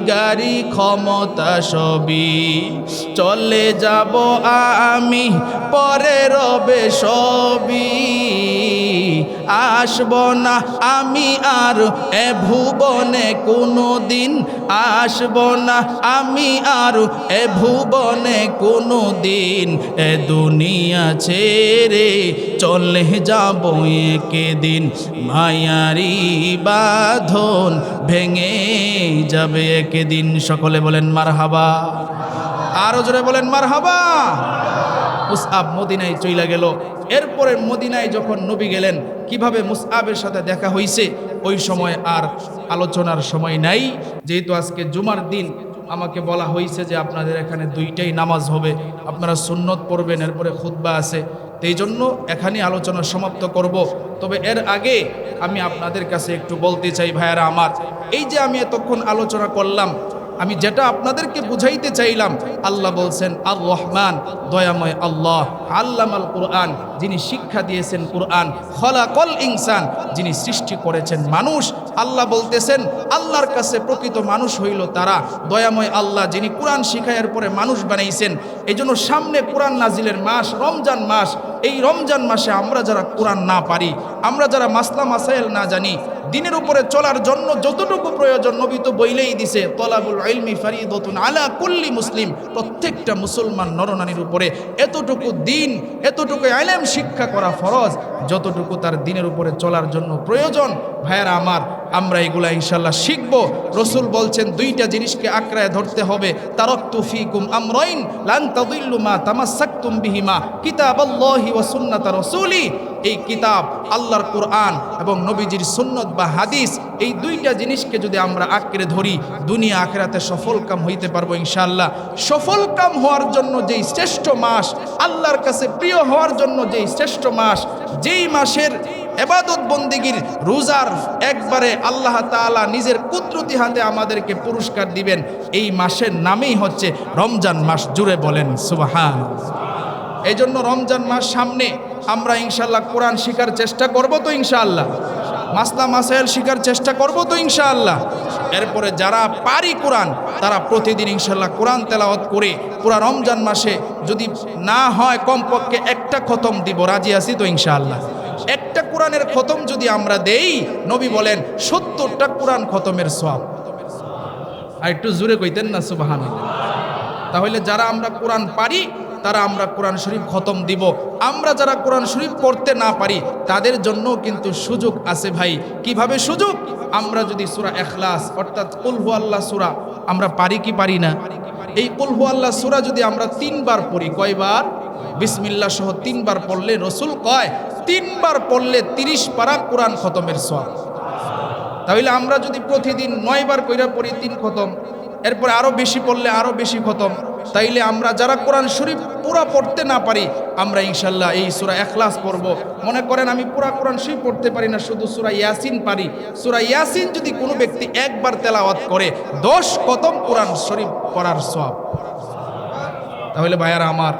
গাড়ি ক্ষমতা সবই চলে যাব আমি পরে রবে সবই আসব না আমি আর এ ভুবনে কোনো দিন, আসব না আমি আর এ ভুবনে কোনো দিন, এ দুনিয়া ছেড়ে চলে যাব একদিন, মায়ারি বাঁধন ভেঙে যাবে একদিন। সকলে বলেন মারহাবা, আরো জোরে বলেন মারহাবা। মুসআব মদিনায় চইলা গেল। এরপরে মদিনায় যখন নবী গেলেন, কিভাবে মুসআবের সাথে দেখা হইছে ওই সময় আর আলোচনার সময় নাই। যেহেতু আজকে জুমার দিন, আমাকে বলা হয়েছে যে আপনাদের এখানে দুইটাই নামাজ হবে, আপনারা সুন্নত পড়বেন, এরপরে খুতবা আছে, এই জন্য এখানে আলোচনা সমাপ্ত করব। তবে এর আগে আমি আপনাদের কাছে একটু বলতে চাই ভাইয়ারা আমার, এই যে আমি এতক্ষণ আলোচনা করলাম, আমি যেটা আপনাদেরকে বুঝাইতে চাইলাম, আল্লাহ বলছেন আর রহমান, দয়াময় আল্লাহ, আল্লামাল কুরআন, যিনি শিক্ষা দিয়েছেন কুরআন, খলাকল ইনসান, যিনি সৃষ্টি করেছেন মানুষ। আল্লাহ বলতেছেন আল্লাহর কাছে প্রকৃত মানুষ হইল তারা, দয়াময় আল্লাহ যিনি কুরআন শিখায়ের পরে মানুষ বানাইছেন। এই জন্য সামনে কুরআন নাজিলের মাস রমজান মাস, এই রমজান মাসে আমরা যারা কুরআন না পারি, আমরা যারা মাসলা মাসাইল না জানি, দিনের উপরে চলার জন্য যতটুকু প্রয়োজন নবী তো বইলেই দিছে, তলাবুল ইলমি ফরিদাতুন আলা কুল্লি মুসলিম, প্রত্যেকটা মুসলমান নরনারীর উপরে এতটুকু দিন, এতটুকু ইলম শিক্ষা করা ফরজ, যতটুকু তার দিনের উপরে চলার জন্য প্রয়োজন। ভাইয়ারা আমার, আমরা এগুলা ইনশাল্লাহ শিখব। রসুল বলছেন দুইটা জিনিসকে আঁকড়ায় ধরতে হবে, তারাকতু ফিকুম আমরাইন লান তাদিল্লু মা তামাসসাকতুম বিহিমা কিতাবাল্লাহি ওয়া সুন্নাত রাসূলি। এই কিতাব আল্লাহর কুরআন এবং নবীজির সুন্নত বা হাদিস, এই দুইটা জিনিসকে যদি আমরা আঁকড়ে ধরি, দুনিয়া আখিরাতে সফল কাম হইতে পারবো ইনশাআল্লাহ। সফল কাম হওয়ার জন্য যেই শ্রেষ্ঠ মাস, আল্লাহর কাছে প্রিয় হওয়ার জন্য যেই শ্রেষ্ঠ মাস, যেই মাসের ইবাদত বন্দেগীর রোজার একবারে আল্লাহ তাআলা নিজের কুদরতি হাতে আমাদেরকে পুরস্কার দিবেন, এই মাসের নামেই হচ্ছে রমজান মাস। জুড়ে বলেন সুবহানাল্লাহ। এই জন্য রমজান মাস সামনে, আমরা ইনশাআল্লাহ কোরআন শিখার চেষ্টা করব তো ইনশাআল্লাহ, মাসলা মাসাইল শিখার চেষ্টা করব তো ইনশাআল্লাহ। এরপরে যারা পারি কোরআন, তারা প্রতিদিন ইনশাআল্লাহ কোরআন তেলাওয়াত করে পুরা রমজান মাসে যদি না হয় কমপক্ষে একটা খতম দিব, রাজি আছি তো ইনশাআল্লাহ। একটা কোরআনের খতম যদি আমরা দেই, নবী বলেন 70টা কোরআন খতমের সওয়াব। আর একটু জোরে কইতেন না সুবহানাল্লাহ। তাহলে যারা আমরা কোরআন পারি, তারা আমরা কোরআন শরীফ খতম দিব। আমরা যারা কোরআন শরীফ পড়তে না পারি, তাদের জন্য কিন্তু সুযোগ আছে ভাই। কিভাবে সুযোগ? আমরা যদি সূরা ইখলাস অর্থাৎ কুল হুয়াল্লাহ সূরা আমরা পারি কি পারি না, এই কুল হুয়াল্লাহ সূরা যদি আমরা 3 বার পড়ি, কয়বার? বিসমিল্লাহ সহ 3 বার পড়লে রসুল কয় 3 বার পড়লে 30 পারা কোরআন খতমের সওয়াব। তাহলে আমরা যদি প্রতিদিন 9 বার কইরা পড়ি 3 খতম, এরপরে আরো বেশি পড়লে আরো বেশি খতম, তাইলে আমরা যারা কোরআন শরীফ পুরা পড়তে না পারি, আমরা ইনশাল্লাহ এই সূরা ইখলাস পড়ব। মনে করেন আমি পুরা কোরআন শরীফ পড়তে পারি না, শুধু সূরা ইয়াসিন পারি, সূরা ইয়াসিন যদি কোনো ব্যক্তি একবার তেলাওয়াত করে 10 খতম কোরআন শরীফ পড়ার সওয়াব। তাহলে ভাইয়ারা আমার,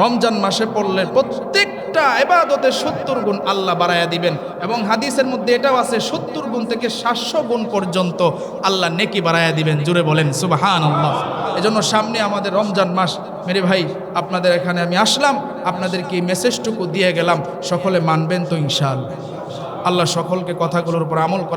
রমজান মাসে পড়লে প্রত্যেকটা ইবাদতে 70 গুণ আল্লাহ বাড়ায়া দিবেন। এবং হাদিসের মধ্যে এটাও আছে 70 গুণ থেকে 700 গুণ পর্যন্ত আল্লাহ নেকি বাড়ায়া দিবেন। জুড়ে বলেন সুবহানাল্লাহ। এজন্য সামনে আমাদের রমজান মাস, মেরে ভাই আপনাদের এখানে আমি আসলাম, আপনাদেরকে এই মেসেজটুকু দিয়ে গেলাম, সকলে মানবেন তো ইনশাআল্লাহ। আল্লাহ সকলকে কথাগুলোর উপর আমল